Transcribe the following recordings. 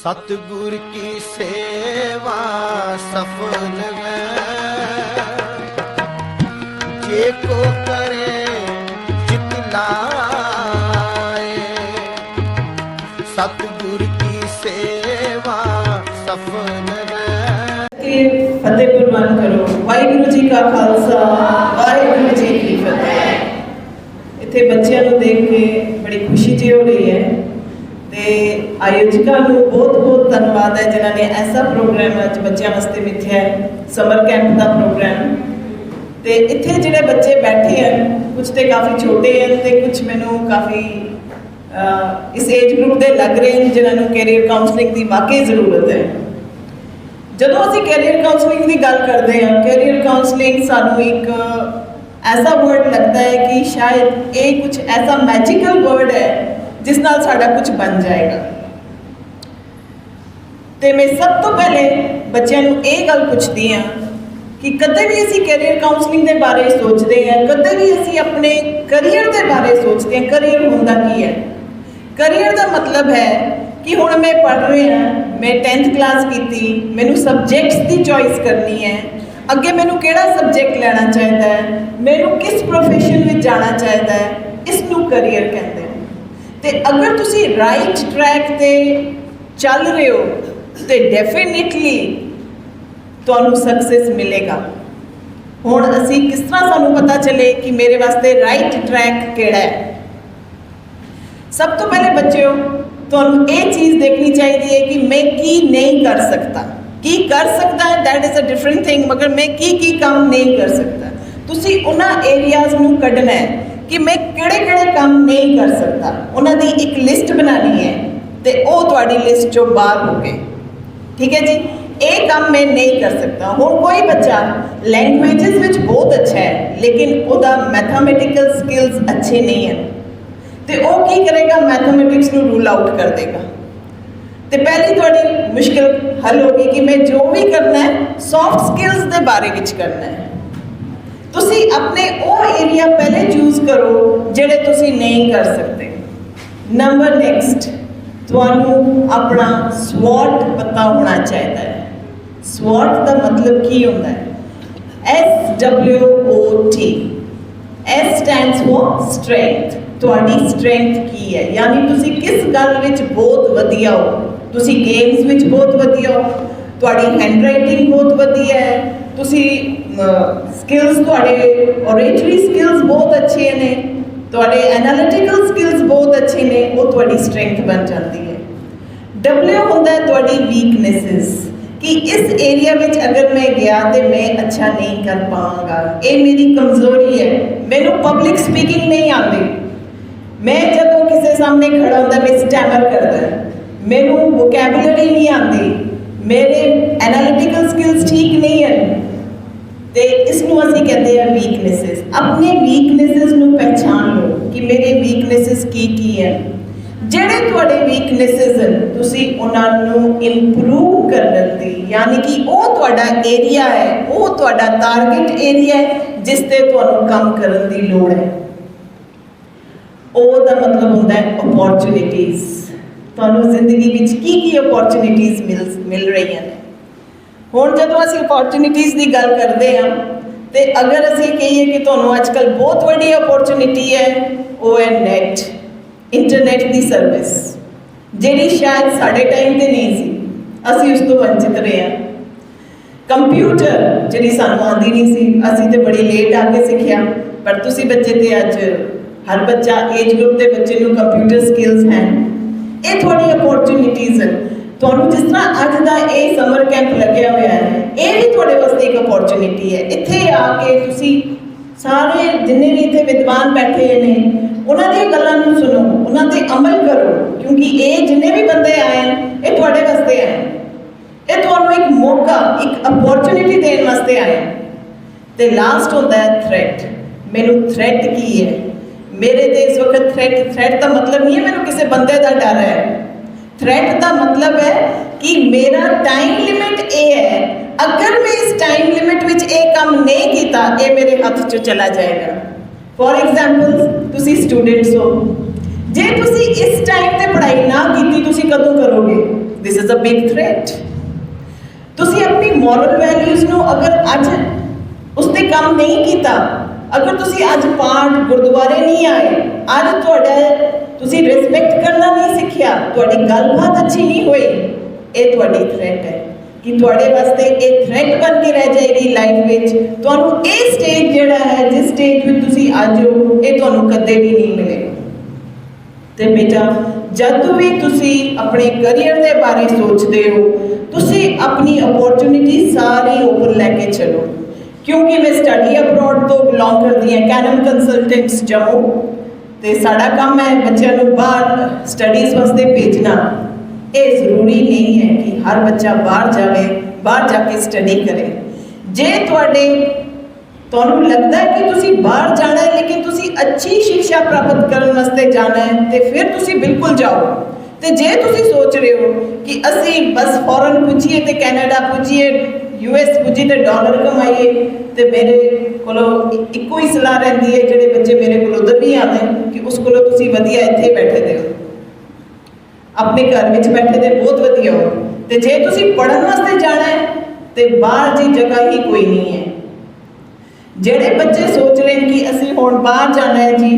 सतगुर की सेवा सफल है, जे को करे चित लाए। सतगुर की सेवा सफल है। फतेह कुर्बान करो। वाहिगुरु जी का खालसा, वाहिगुरु जी की फतेह। इत्थे बच्चों को देख के बड़ी खुशी जी हो रही है ते आयोजकों को बहुत बहुत धन्यवाद है जिन्होंने ऐसा प्रोग्राम अज बच्चों वास्ते मिथ्या है, समर कैंप का प्रोग्राम। तो इत्थे जिहड़े बच्चे बैठे हैं कुछ तो काफ़ी छोटे हैं तो कुछ मैनू काफ़ी इस एज ग्रुप के लग रहे हैं जिन्होंने कैरियर काउंसलिंग की वाकई ज़रूरत है। जदों असीं कैरियर काउंसलिंग की गल करते हैं, कैरियर काउंसलिंग सानू एक ऐसा वर्ड लगता है कि शायद ये कुछ ऐसा मैजिकल वर्ड है जिस नाल साडा कुछ बन जाएगा। तो मैं सब तो पहले बच्चों को ये गल पूछती हाँ कि कदे भी असीं कैरियर काउंसलिंग के बारे सोचते हैं, कदे भी असीं अपने करियर के बारे सोचते हैं। करियर होंदा की है? करियर का मतलब है कि हुण मैं पढ़ रही हाँ, मैं 10th क्लास की, मैनू सबजैक्ट्स की चॉइस करनी है, अगे मैनू किहड़ा सबजैक्ट लेना चाहिए है, मैनू किस प्रोफेशन में जाना चाहिए है, इसनू करियर कहते हैं। तो अगर तुसी राइट ट्रैक ते चल रहे हो तो डेफिनेटली तुहानू सक्सेस मिलेगा। हुण असी किस तरह सानू पता चले कि मेरे वास्ते राइट ट्रैक किहड़ा है? सब तो पहले बच्चों तुहानू ये चीज़ देखनी चाहिए है कि मैं की नहीं कर सकता। की कर सकता है that is a different thing, मगर मैं की काम नहीं कर सकता। तुसी उन्हां एरियाज़ नू कढना है कि मैं किहड़े काम नहीं कर सकता, उन्होंने एक लिस्ट बनानी है तो वो तुहाडी लिस्ट चो बाहर हो गए। ठीक है जी, ये काम मैं नहीं कर सकता। हुण कोई बच्चा लैंग्वेजेस विच बहुत अच्छा है लेकिन उसका मैथामेटिकल स्किल्स अच्छे नहीं हैं तो वो की करेगा? मैथामेटिक्स नू रूल आउट कर देगा। तो पहली तुहाडी मुश्किल हल होगी कि मैं जो भी करना है सॉफ्ट स्किल्स के बारे में करना है। तुसी अपने वो एरिया पहले चूज करो जेड़े तुसी नहीं कर सकते। नंबर नेक्स्ट, तुहानू अपना स्वॉट पता होना चाहिए है। स्वॉट का मतलब की होता है? SWOT। S stands for strength. तुहाडी स्ट्रेंथ की है, यानी तुसी किस गल विच बहुत वधिया हो। तुसी गेम्स विच बहुत वधिया हो, तुहाडी हैंड राइटिंग बहुत वधिया है, तुसी स्किल्स तुहाडे ऑरेटरी स्किल्स बहुत अच्छे ने, तुहाडे एनालिटिकल स्किल्स बहुत अच्छे ने, वो तुहाडी स्ट्रेंथ बन जाती है। W होंदा है तुहाडी वीकनेसेस कि इस एरिया में अगर मैं गया तो मैं अच्छा नहीं कर पाऊँगा, ये मेरी कमज़ोरी है। मैनू पब्लिक स्पीकिंग नहीं आती, मैं जब किसी सामने खड़ा होता मैं स्टैमर करता, मैनू वोकैबुलरी नहीं आती, मेरे एनालिटिकल स्किल्स ठीक नहीं है, तो इसनू असीं कहते हैं वीकनेसेस। अपने वीकनेसेस नू पहचान लो कि मेरे वीकनेसेस की है। ਜਿਹੜੇ ਤੁਹਾਡੇ ਵੀਕਨੈसेस ਹਨ ਤੁਸੀਂ ਉਹਨਾਂ ਨੂੰ ਇੰਪਰੂਵ ਕਰਨ ਦੀ, यानी कि ਉਹ ਤੁਹਾਡਾ ਏਰੀਆ ਹੈ, ਉਹ ਤੁਹਾਡਾ ਟਾਰਗੇਟ ਏਰੀਆ ਹੈ ਜਿਸ ਤੇ ਤੁਹਾਨੂੰ ਕੰਮ ਕਰਨ ਦੀ ਲੋੜ ਹੈ। ਉਹ ਦਾ ਮਤਲਬ ਹੁੰਦਾ ਹੈ ਓਪਰਚੁਨਿਟੀਜ਼। ਤੁਹਾਨੂੰ ਜ਼ਿੰਦਗੀ ਵਿੱਚ ਕੀ ਓਪਰਚੁਨਿਟੀਜ਼ ਮਿਲ ਰਹੀਆਂ ਨੇ। ਹੁਣ ਜਦੋਂ ਅਸੀਂ ਓਪਰਚੁਨਿਟੀਜ਼ ਦੀ ਗੱਲ ਕਰਦੇ ਹਾਂ ਤੇ ਅਗਰ ਅਸੀਂ ਕਹੀਏ ਕਿ ਤੁਹਾਨੂੰ ਅੱਜ ਕੱਲ੍ਹ ਬਹੁਤ ਵੱਡੀ ਓਪਰਚੁਨਿਟੀ ਹੈ, ਉਹ ਹੈ ਨੈਟ, इंटरनेट की सर्विस, जी शायद साढ़े टाइम पर नहीं सी, असी उस तो वंचित रहे हैं। कंप्यूटर जी सानू आती नहीं सी, असी तो बड़ी लेट आके सीखिया, पर तुसी बच्चे तो अज हर बच्चा एज ग्रुप के बच्चे को कंप्यूटर स्किल्स हैं। ये थोड़ी अपॉर्चुनिटीज़ हैं। तुहानू जिस तरह अज का ये समर कैंप लग्या हुआ है, ये भी थोड़े वास्ते एक अपॉर्चुनिटी है। इत्थे आके तुसी सारे जिन्ने भी इत्थे विद्वान बैठे ने उन्होंने गल्लां नूं सुनो, उन्होंने अमल करो, क्योंकि ये जिन्ने भी बंदे आए ये तुहाडे वास्ते आए, ये तुहानू एक मौका, एक अपॉर्चुनिटी देने वास्ते आए। तो लास्ट होता है थ्रेट। मैनू थ्रेट की है? मेरे तो इस वक्त थ्रेट का मतलब नहीं है मैनू किसी बंदे का डर है। थ्रेट का मतलब है कि मेरा टाइम लिमिट ये है, अगर मैं इस टाइम लिमिट विच ये काम नहीं किया ये मेरे हाथ चो चला जाएगा। फॉर एग्जाम्पल तुसी स्टूडेंट्स हो, जे तुसी इस टाइम पे पढ़ाई ना की तुसी कदों करोगे? This is is a big threat. ਤੁਸੀਂ ਆਪਣੀ ਮੋਰਲ ਵੈਲਿਊਜ਼ ਨੂੰ ਅਗਰ ਅੱਜ ਉਸ 'ਤੇ ਕੰਮ ਨਹੀਂ ਕੀਤਾ, ਅਗਰ ਤੁਸੀਂ ਅੱਜ ਪਾਠ ਗੁਰਦੁਆਰੇ ਨਹੀਂ ਆਏ, ਅੱਜ ਤੁਸੀਂ ਰਿਸਪੈਕਟ ਕਰਨਾ ਨਹੀਂ ਸਿੱਖਿਆ, ਤੁਹਾਡੀ ਗੱਲਬਾਤ ਅੱਛੀ ਨਹੀਂ ਹੋਈ, ਇਹ ਤੁਹਾਡੀ ਥ੍ਰੈਟ ਹੈ ਕਿ ਤੁਹਾਡੇ ਵਾਸਤੇ ਇਹ ਥ੍ਰੈਟ ਬਣ ਕੇ ਰਹਿ ਜਾਏਗੀ ਲਾਈਫ ਵਿੱਚ। ਤੁਹਾਨੂੰ ਇਹ ਸਟੇਜ ਜਿਹੜਾ ਹੈ, ਜਿਸ ਸਟੇਜ ਵਿੱਚ ਤੁਸੀਂ ਅੱਜ ਹੋ, ਇਹ ਤੁਹਾਨੂੰ ਕਦੇ ਵੀ ਨਹੀਂ ਮਿਲੇਗਾ। ਤੇ ਬੇਟਾ, ਜਦ ਵੀ ਤੁਸੀਂ ਆਪਣੇ ਕਰੀਅਰ ਦੇ ਬਾਰੇ ਸੋਚਦੇ ਹੋ, ਤੁਸੀਂ ਆਪਣੀ ਅਪੋਰਚੁਨਿਟੀ ਸਾਰੀ ਓਪਨ ਲੈ ਕੇ ਚਲੋ। ਕਿਉਂਕਿ ਮੈਂ ਸਟੱਡੀ ਅਬਰੋਡ ਤੋਂ ਬਿਲੋਂਗ ਕਰਦੀ ਹਾਂ, ਕੈਨਨ ਕੰਸਲਟੈਂਟਸ ਜੰਮੂ, ਤੇ ਸਾਡਾ ਕੰਮ ਹੈ ਬੱਚਿਆਂ ਨੂੰ ਬਾਹਰ ਸਟੱਡੀਜ਼ ਵਾਸਤੇ ਭੇਜਣਾ। ਇਹ ਜ਼ਰੂਰੀ ਨਹੀਂ ਹੈ ਕਿ ਹਰ ਬੱਚਾ ਬਾਹਰ ਜਾਵੇ, ਬਾਹਰ ਜਾ ਕੇ ਸਟੱਡੀ ਕਰੇ। ਜੇ ਤੁਹਾਨੂੰ ਲੱਗਦਾ ਹੈ ਕਿ ਤੁਸੀਂ ਬਾਹਰ ਜਾਣਾ ਹੈ, ਲੇਕਿਨ ਤੁਸੀਂ ਅੱਛੀ ਸਿੱਖਿਆ ਪ੍ਰਾਪਤ ਕਰਨ ਵਾਸਤੇ ਜਾਣਾ ਹੈ, ਤੇ ਫਿਰ ਤੁਸੀਂ ਬਿਲਕੁਲ ਜਾਓ। ਤੇ ਜੇ ਤੁਸੀਂ ਸੋਚ ਰਹੇ ਹੋ ਕਿ ਅਸੀਂ ਬਸ ਫੋਰਨ ਪੁੱਜੀਏ ਤੇ ਕੈਨੇਡਾ ਪੁੱਜੀਏ, US ਪੁੱਜੀ ਤੇ ਡਾਲਰ ਕਮਾਈਏ, ਤੇ ਮੇਰੇ ਕੋਲੋਂ ਇੱਕੋ ਹੀ ਸਲਾਹ ਰਹਿੰਦੀ ਹੈ, ਜਿਹੜੇ ਬੱਚੇ ਮੇਰੇ ਕੋਲ ਉਧਰ ਵੀ ਆਉਂਦੇ ਕਿ ਉਸ ਕੋਲੋਂ ਤੁਸੀਂ ਵਧੀਆ ਇੱਥੇ ਬੈਠੇ ਦੇ ਹੋ, ਆਪਣੇ ਘਰ ਵਿੱਚ ਬੈਠੇ ਦੇ ਬਹੁਤ ਵਧੀਆ ਹੋ। ਤੇ ਜੇ ਤੁਸੀਂ ਪੜ੍ਹਨ ਵਾਸਤੇ ਜਾਣਾ ਹੈ ਤੇ ਬਾਹਰ ਦੀ ਜਗ੍ਹਾ ਹੀ ਕੋਈ ਨਹੀਂ ਹੈ। ਜਿਹੜੇ ਬੱਚੇ ਸੋਚ ਰਹੇ ਕਿ ਅਸੀਂ ਹੁਣ ਬਾਹਰ ਜਾਣਾ ਹੈ ਜੀ,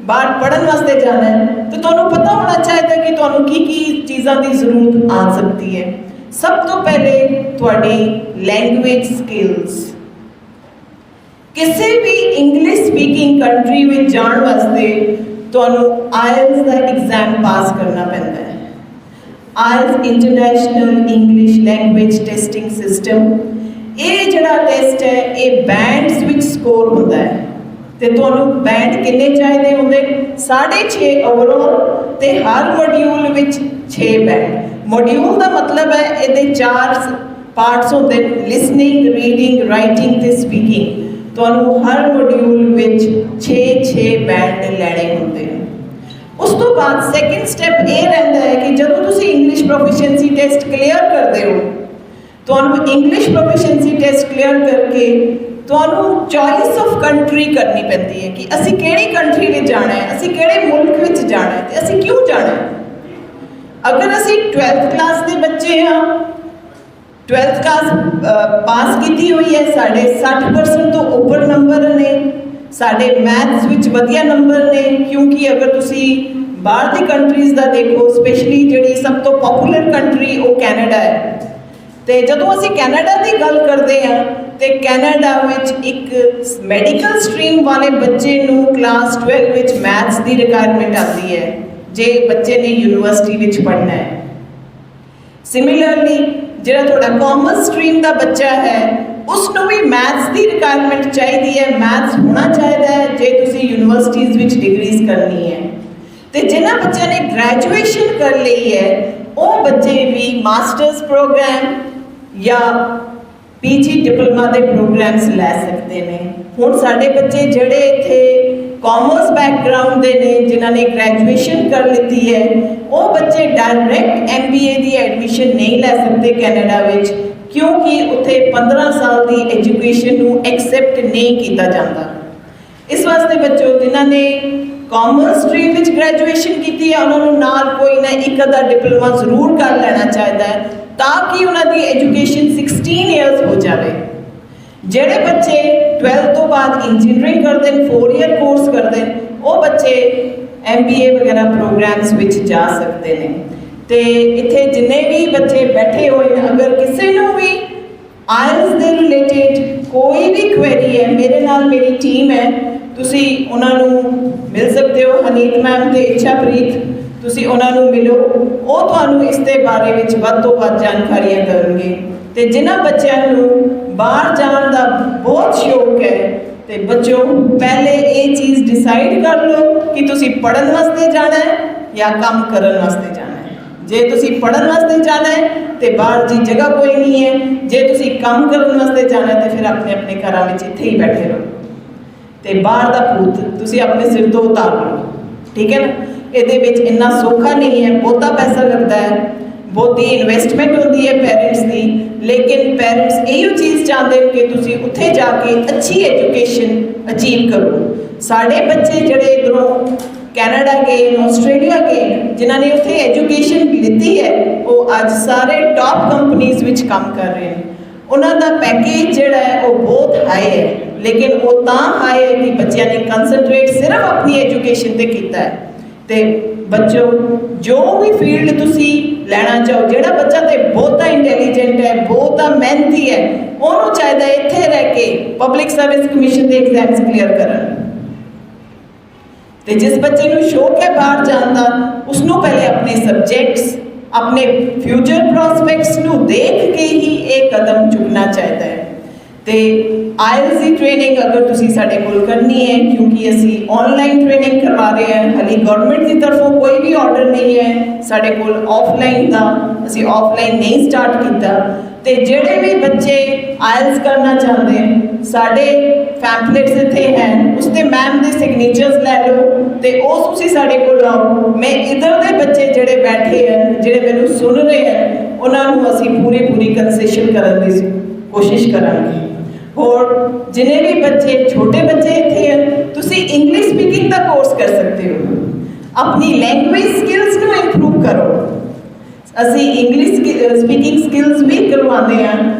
ਬਾਹਰ ਪੜ੍ਹਨ ਵਾਸਤੇ ਜਾਣਾ ਹੈ, ਤੇ ਤੁਹਾਨੂੰ ਪਤਾ ਹੋਣਾ ਚਾਹੀਦਾ ਕਿ ਤੁਹਾਨੂੰ ਕੀ ਚੀਜ਼ਾਂ ਦੀ ਜ਼ਰੂਰਤ ਆ ਸਕਦੀ ਹੈ। ਸਭ ਤੋਂ ਪਹਿਲੇ ਤੁਹਾਡੀ ਲੈਂਗੁਏਜ ਸਕਿੱਲਸ। ਕਿਸੇ ਵੀ ਇੰਗਲਿਸ਼ ਸਪੀਕਿੰਗ ਕੰਟਰੀ ਵਿੱਚ ਜਾਣ ਵਾਸਤੇ ਤੁਹਾਨੂੰ IELTS ਦਾ ਐਗਜ਼ਾਮ ਪਾਸ ਕਰਨਾ ਪੈਂਦਾ ਹੈ। IELTS international English language testing system. ਇਹ ਜਿਹੜਾ ਟੈਸਟ ਹੈ, ਇਹ ਬੈਂਡਸ ਵਿੱਚ ਸਕੋਰ ਹੁੰਦਾ ਹੈ, ਤੇ ਤੁਹਾਨੂੰ ਬੈਂਡ ਕਿੰਨੇ ਚਾਹੀਦੇ ਹੁੰਦੇ? 6.5 ਓਵਰਆਲ, ਤੇ ਹਰ ਮੋਡਿਊਲ ਵਿੱਚ 6 ਬੈਂਡ। ਮੋਡਿਊਲ ਦਾ ਮਤਲਬ ਹੈ ਇਹਦੇ 4 ਪਾਰਟਸ ਹੁੰਦੇ, ਲਿਸਨਿੰਗ, ਰੀਡਿੰਗ, ਰਾਈਟਿੰਗ ਤੇ ਸਪੀਕਿੰਗ। ਤੁਹਾਨੂੰ ਹਰ ਮੋਡਿਊਲ ਵਿੱਚ 6 ਬੈਂਡ ਲੈਣੇ ਹੁੰਦੇ ਨੇ। ਉਸ ਤੋਂ ਬਾਅਦ ਸੈਕਿੰਡ ਸਟੈਪ ਇਹ ਰਹਿੰਦਾ ਹੈ ਕਿ ਜਦੋਂ ਤੁਸੀਂ ਇੰਗਲਿਸ਼ ਪ੍ਰੋਫੀਸ਼ੀਐਂਸੀ ਟੈਸਟ ਕਲੀਅਰ ਕਰਦੇ ਹੋ, ਤੁਹਾਨੂੰ ਇੰਗਲਿਸ਼ ਪ੍ਰੋਫੀਸ਼ੀਐਂਸੀ ਟੈਸਟ ਕਲੀਅਰ ਕਰਕੇ ਤੁਹਾਨੂੰ ਚੋਇਸ ਆਫ ਕੰਟਰੀ ਕਰਨੀ ਪੈਂਦੀ ਹੈ ਕਿ ਅਸੀਂ ਕਿਹੜੀ ਕੰਟਰੀ ਵਿੱਚ ਜਾਣਾ ਹੈ, ਅਸੀਂ ਕਿਹੜੇ ਮੁਲਕ ਵਿੱਚ ਜਾਣਾ ਹੈ, ਤੇ ਅਸੀਂ ਕਿਉਂ ਜਾਣਾ ਹੈ। ਅਗਰ ਅਸੀਂ 12th ਕਲਾਸ ਦੇ ਬੱਚੇ ਹਾਂ, 12th ਕਲਾਸ ਪਾਸ ਕੀਤੀ ਹੋਈ ਹੈ, ਸਾਡੇ 60% ਤੋਂ ਉੱਪਰ ਨੰਬਰ ਨੇ, ਸਾਡੇ ਮੈਥਸ ਵਿੱਚ ਵਧੀਆ ਨੰਬਰ ਨੇ, ਕਿਉਂਕਿ ਅਗਰ ਤੁਸੀਂ ਬਾਹਰ ਦੀ ਕੰਟਰੀਜ਼ ਦਾ ਦੇਖੋ, ਸਪੈਸ਼ਲੀ ਜਿਹੜੀ ਸਭ ਤੋਂ ਪਪੂਲਰ ਕੰਟਰੀ ਉਹ ਕੈਨੇਡਾ ਹੈ। ਤੇ ਜਦੋਂ ਅਸੀਂ ਕੈਨੇਡਾ ਦੀ ਗੱਲ ਕਰਦੇ ਹਾਂ, ਤੇ ਕੈਨੇਡਾ ਵਿੱਚ ਇੱਕ ਮੈਡੀਕਲ ਸਟਰੀਮ ਵਾਲੇ ਬੱਚੇ ਨੂੰ ਕਲਾਸ 12 ਵਿੱਚ ਮੈਥਸ ਦੀ ਰਿਕੁਆਇਰਮੈਂਟ ਆਉਂਦੀ ਹੈ, ਜੇ ਬੱਚੇ ਨੇ ਯੂਨੀਵਰਸਿਟੀ ਵਿੱਚ ਪੜ੍ਹਨਾ ਹੈ। ਸਿਮਿਲਰਲੀ ਜਿਹੜਾ ਤੁਹਾਡਾ ਕਾਮਰਸ ਸਟਰੀਮ ਦਾ ਬੱਚਾ ਹੈ, ਉਸ ਨੂੰ ਵੀ ਮੈਥਸ ਦੀ ਰਿਕੁਆਇਰਮੈਂਟ ਚਾਹੀਦੀ ਹੈ, ਮੈਥਸ ਹੋਣਾ ਚਾਹੀਦਾ ਹੈ ਜੇ ਤੁਸੀਂ ਯੂਨੀਵਰਸਿਟੀਜ਼ ਵਿੱਚ ਡਿਗਰੀਜ਼ ਕਰਨੀ ਹੈ। ਤੇ ਜਿਨ੍ਹਾਂ ਬੱਚਿਆਂ ਨੇ ਗ੍ਰੈਜੂਏਸ਼ਨ ਕਰ ਲਈ ਹੈ, ਉਹ ਬੱਚੇ ਵੀ ਮਾਸਟਰਸ ਪ੍ਰੋਗਰਾਮ ਜਾਂ PG ਡਿਪਲੋਮਾ ਦੇ ਪ੍ਰੋਗਰਾਮਸ ਲੈ ਸਕਦੇ ਨੇ। ਹੁਣ ਸਾਡੇ ਬੱਚੇ ਜਿਹੜੇ ਇੱਥੇ ਕਾਮਰਸ ਬੈਕਗ੍ਰਾਉਂਡ ਦੇ ਨੇ, ਜਿਨ੍ਹਾਂ ਨੇ ਗ੍ਰੈਜੂਏਸ਼ਨ ਕਰ ਲਿੱਤੀ ਹੈ, ਉਹ ਬੱਚੇ ਡਾਇਰੈਕਟ MBA ਦੀ ਐਡਮਿਸ਼ਨ ਨਹੀਂ ਲੈ ਸਕਦੇ ਕੈਨੇਡਾ ਵਿੱਚ, ਕਿਉਂਕਿ ਉੱਥੇ 15 ਸਾਲ ਦੀ ਐਜੂਕੇਸ਼ਨ ਨੂੰ ਐਕਸੈਪਟ ਨਹੀਂ ਕੀਤਾ ਜਾਂਦਾ। ਇਸ ਵਾਸਤੇ ਬੱਚੋ ਜਿਨ੍ਹਾਂ ਨੇ ਕਾਮਰਸ ਸਟਰੀਮ ਵਿੱਚ ਗ੍ਰੈਜੂਏਸ਼ਨ ਕੀਤੀ ਹੈ, ਉਹਨਾਂ ਨੂੰ ਨਾਲ ਕੋਈ ਨਾ ਇੱਕ ਅੱਧਾ ਡਿਪਲੋਮਾ ਜ਼ਰੂਰ ਕਰ ਲੈਣਾ ਚਾਹੀਦਾ ਹੈ, ਤਾਂ ਕਿ ਉਹਨਾਂ ਦੀ ਐਜੂਕੇਸ਼ਨ 16 ਇਅਰਸ ਹੋ ਜਾਵੇ। ਜਿਹੜੇ ਬੱਚੇ 12th ਤੋਂ ਬਾਅਦ ਇੰਜੀਨੀਅਰਿੰਗ ਕਰਦੇ ਨੇ, 4 ਈਅਰ ਕੋਰਸ ਕਰਦੇ ਨੇ, ਉਹ ਬੱਚੇ MBA ਵਗੈਰਾ ਪ੍ਰੋਗਰਾਮਸ ਵਿੱਚ ਜਾ ਸਕਦੇ ਨੇ। ਤੇ ਇੱਥੇ ਜਿੰਨੇ ਵੀ ਬੱਚੇ ਬੈਠੇ ਹੋਏ ਨੇ, ਅਗਰ ਕਿਸੇ ਨੂੰ ਵੀ IELTS ਦੇ ਰਿਲੇਟਿਡ ਕੋਈ ਵੀ ਕੁਐਰੀ ਹੈ, ਮੇਰੇ ਨਾਲ ਮੇਰੀ ਟੀਮ ਹੈ, ਤੁਸੀਂ ਉਹਨਾਂ ਨੂੰ ਮਿਲ ਸਕਦੇ ਹੋ, ਹਨੀਤ ਮੈਮ ਤੇ ਇੱਛਾਪ੍ਰੀਤ, ਤੁਸੀਂ ਉਹਨਾਂ ਨੂੰ ਮਿਲੋ, ਉਹ ਤੁਹਾਨੂੰ ਇਸ ਦੇ ਬਾਰੇ ਵਿੱਚ ਵੱਧ ਤੋਂ ਵੱਧ ਜਾਣਕਾਰੀਆਂ ਦੇਣਗੇ। ਤੇ ਜਿਨ੍ਹਾਂ ਬੱਚਿਆਂ ਨੂੰ ਬਾਹਰ ਜਾਣ ਦਾ ਬਹੁਤ ਸ਼ੌਕ ਹੈ, ਤੇ ਬੱਚੋ ਪਹਿਲੇ ਇਹ ਚੀਜ਼ ਡਿਸਾਈਡ ਕਰ ਲਓ ਕਿ ਤੁਸੀਂ ਪੜ੍ਹਨ ਵਾਸਤੇ ਜਾਣਾ ਹੈ ਜਾਂ ਕੰਮ ਕਰਨ ਵਾਸਤੇ ਜਾਣਾ ਹੈ। ਜੇ ਤੁਸੀਂ ਪੜ੍ਹਨ ਵਾਸਤੇ ਜਾਣਾ ਹੈ ਤੇ ਬਾਹਰ ਦੀ ਜਗ੍ਹਾ ਕੋਈ ਨਹੀਂ ਹੈ, ਜੇ ਤੁਸੀਂ ਕੰਮ ਕਰਨ ਵਾਸਤੇ ਜਾਣਾ ਹੈ ਤੇ ਫਿਰ ਆਪਣੇ ਆਪਣੇ ਘਰਾਂ ਵਿੱਚ ਇੱਥੇ ਹੀ ਬੈਠੇ ਰਹੋ, ਤੇ ਬਾਹਰ ਦਾ ਭੂਤ ਤੁਸੀਂ ਆਪਣੇ ਸਿਰ ਤੋਂ ਉਤਾਰ ਲਓ, ਠੀਕ ਹੈ ਨਾ। ਇਹਦੇ ਵਿੱਚ ਇੰਨਾ ਸੌਖਾ ਨਹੀਂ ਹੈ, ਬਹੁਤਾ ਪੈਸਾ ਲੱਗਦਾ ਹੈ, ਬਹੁਤੀ ਇਨਵੈਸਟਮੈਂਟ ਹੁੰਦੀ ਹੈ ਪੇਰੈਂਟਸ ਦੀ, ਲੇਕਿਨ ਪੇਰੈਂਟਸ ਇਹੋ ਚੀਜ਼ ਚਾਹੁੰਦੇ ਕਿ ਤੁਸੀਂ ਉੱਥੇ ਜਾ ਕੇ ਅੱਛੀ ਐਜੂਕੇਸ਼ਨ ਅਚੀਵ ਕਰੋ। ਸਾਡੇ ਬੱਚੇ ਜਿਹੜੇ ਇੱਧਰੋਂ ਕੈਨੇਡਾ ਗਏ, ਆਸਟ੍ਰੇਲੀਆ ਗਏ, ਜਿਨ੍ਹਾਂ ਨੇ ਉੱਥੇ ਐਜੂਕੇਸ਼ਨ ਲਿੱਤੀ ਹੈ, ਉਹ ਅੱਜ ਸਾਰੇ ਟੌਪ ਕੰਪਨੀਜ਼ ਵਿੱਚ ਕੰਮ ਕਰ ਰਹੇ ਨੇ। ਉਹਨਾਂ ਦਾ ਪੈਕੇਜ ਜਿਹੜਾ ਹੈ ਉਹ ਬਹੁਤ ਹਾਈ ਹੈ, ਲੇਕਿਨ ਉਹ ਤਾਂ ਹਾਈ ਹੈ ਕਿ ਬੱਚਿਆਂ ਨੇ ਕੰਸਨਟਰੇਟ ਸਿਰਫ ਆਪਣੀ ਐਜੂਕੇਸ਼ਨ ਤੇ ਕੀਤਾ ਹੈ। ਤੇ ਬੱਚੋ, ਜੋ ਵੀ ਫੀਲਡ ਤੁਸੀਂ ਲੈਣਾ ਚਾਹੋ, ਜਿਹੜਾ ਬੱਚਾ ਤੇ ਬਹੁਤਾ ਇੰਟੈਲੀਜੈਂਟ ਹੈ, ਬਹੁਤਾ ਮਿਹਨਤੀ ਹੈ, ਉਹਨੂੰ ਚਾਹੀਦਾ ਇੱਥੇ ਰਹਿ ਕੇ ਪਬਲਿਕ ਸਰਵਿਸ ਕਮਿਸ਼ਨ ਦੇ ਐਗਜ਼ਾਮਸ ਕਲੀਅਰ ਕਰਨ। ਤੇ ਜਿਸ ਬੱਚੇ ਨੂੰ ਸ਼ੌਕ ਹੈ ਬਾਹਰ ਜਾਣ ਦਾ, ਉਸਨੂੰ ਪਹਿਲੇ ਆਪਣੇ ਸਬਜੈਕਟਸ, ਆਪਣੇ ਫਿਊਚਰ ਪ੍ਰੋਸਪੈਕਟਸ ਨੂੰ ਦੇਖ ਕੇ ਹੀ ਇਹ ਕਦਮ ਚੁੱਕਣਾ ਚਾਹੀਦਾ ਹੈ। ਤੇ ਆਇਲਸ ਦੀ ਟ੍ਰੇਨਿੰਗ ਅਗਰ ਤੁਸੀਂ ਸਾਡੇ ਕੋਲ ਕਰਨੀ ਹੈ, ਕਿਉਂਕਿ ਅਸੀਂ ਆਨਲਾਈਨ ਟ੍ਰੇਨਿੰਗ ਕਰਵਾ ਰਹੇ ਹਾਂ, ਹਾਲੇ ਗਵਰਨਮੈਂਟ ਦੀ ਤਰਫੋਂ ਕੋਈ ਵੀ ਆਰਡਰ ਨਹੀਂ ਹੈ ਸਾਡੇ ਕੋਲ ਆਫਲਾਈਨ ਦਾ, ਅਸੀਂ ਆਫਲਾਈਨ ਨਹੀਂ ਸਟਾਰਟ ਕੀਤਾ। ਤੇ ਜਿਹੜੇ ਵੀ ਬੱਚੇ ਆਇਲਸ ਕਰਨਾ ਚਾਹੁੰਦੇ ਹਨ, ਸਾਡੇ ਪੈਂਪਲੇਟਸ ਇੱਥੇ ਹਨ, ਉਸ ਤੇ ਮੈਮ ਦੇ ਸਿਗਨੇਚਰਸ ਲੈ ਲਓ ਤੇ ਉਹ ਤੁਸੀਂ ਸਾਡੇ ਕੋਲ ਆਓ। ਮੈਂ ਇੱਧਰ ਦੇ ਬੱਚੇ ਜਿਹੜੇ ਬੈਠੇ ਹਨ, ਜਿਹੜੇ ਮੈਨੂੰ ਸੁਣ ਰਹੇ ਹਨ, ਉਹਨਾਂ ਨੂੰ ਅਸੀਂ ਪੂਰੀ ਕੰਸੈਸ਼ਨ ਕਰਨ ਦੀ ਕੋਸ਼ਿਸ਼ ਕਰਾਂਗੇ। ਹੋਰ ਜਿੰਨੇ ਵੀ ਬੱਚੇ, ਛੋਟੇ ਬੱਚੇ ਇੱਥੇ ਹਨ, ਤੁਸੀਂ ਇੰਗਲਿਸ਼ ਸਪੀਕਿੰਗ ਦਾ ਕੋਰਸ ਕਰ ਸਕਦੇ ਹੋ, ਆਪਣੀ ਲੈਂਗੁਏਜ ਸਕਿੱਲਸ ਨੂੰ ਇੰਪਰੂਵ ਕਰੋ। ਅਸੀਂ ਇੰਗਲਿਸ਼ ਸਪੀਕਿੰਗ ਸਕਿੱਲਸ ਵੀ ਕਰਵਾਉਂਦੇ ਹਾਂ,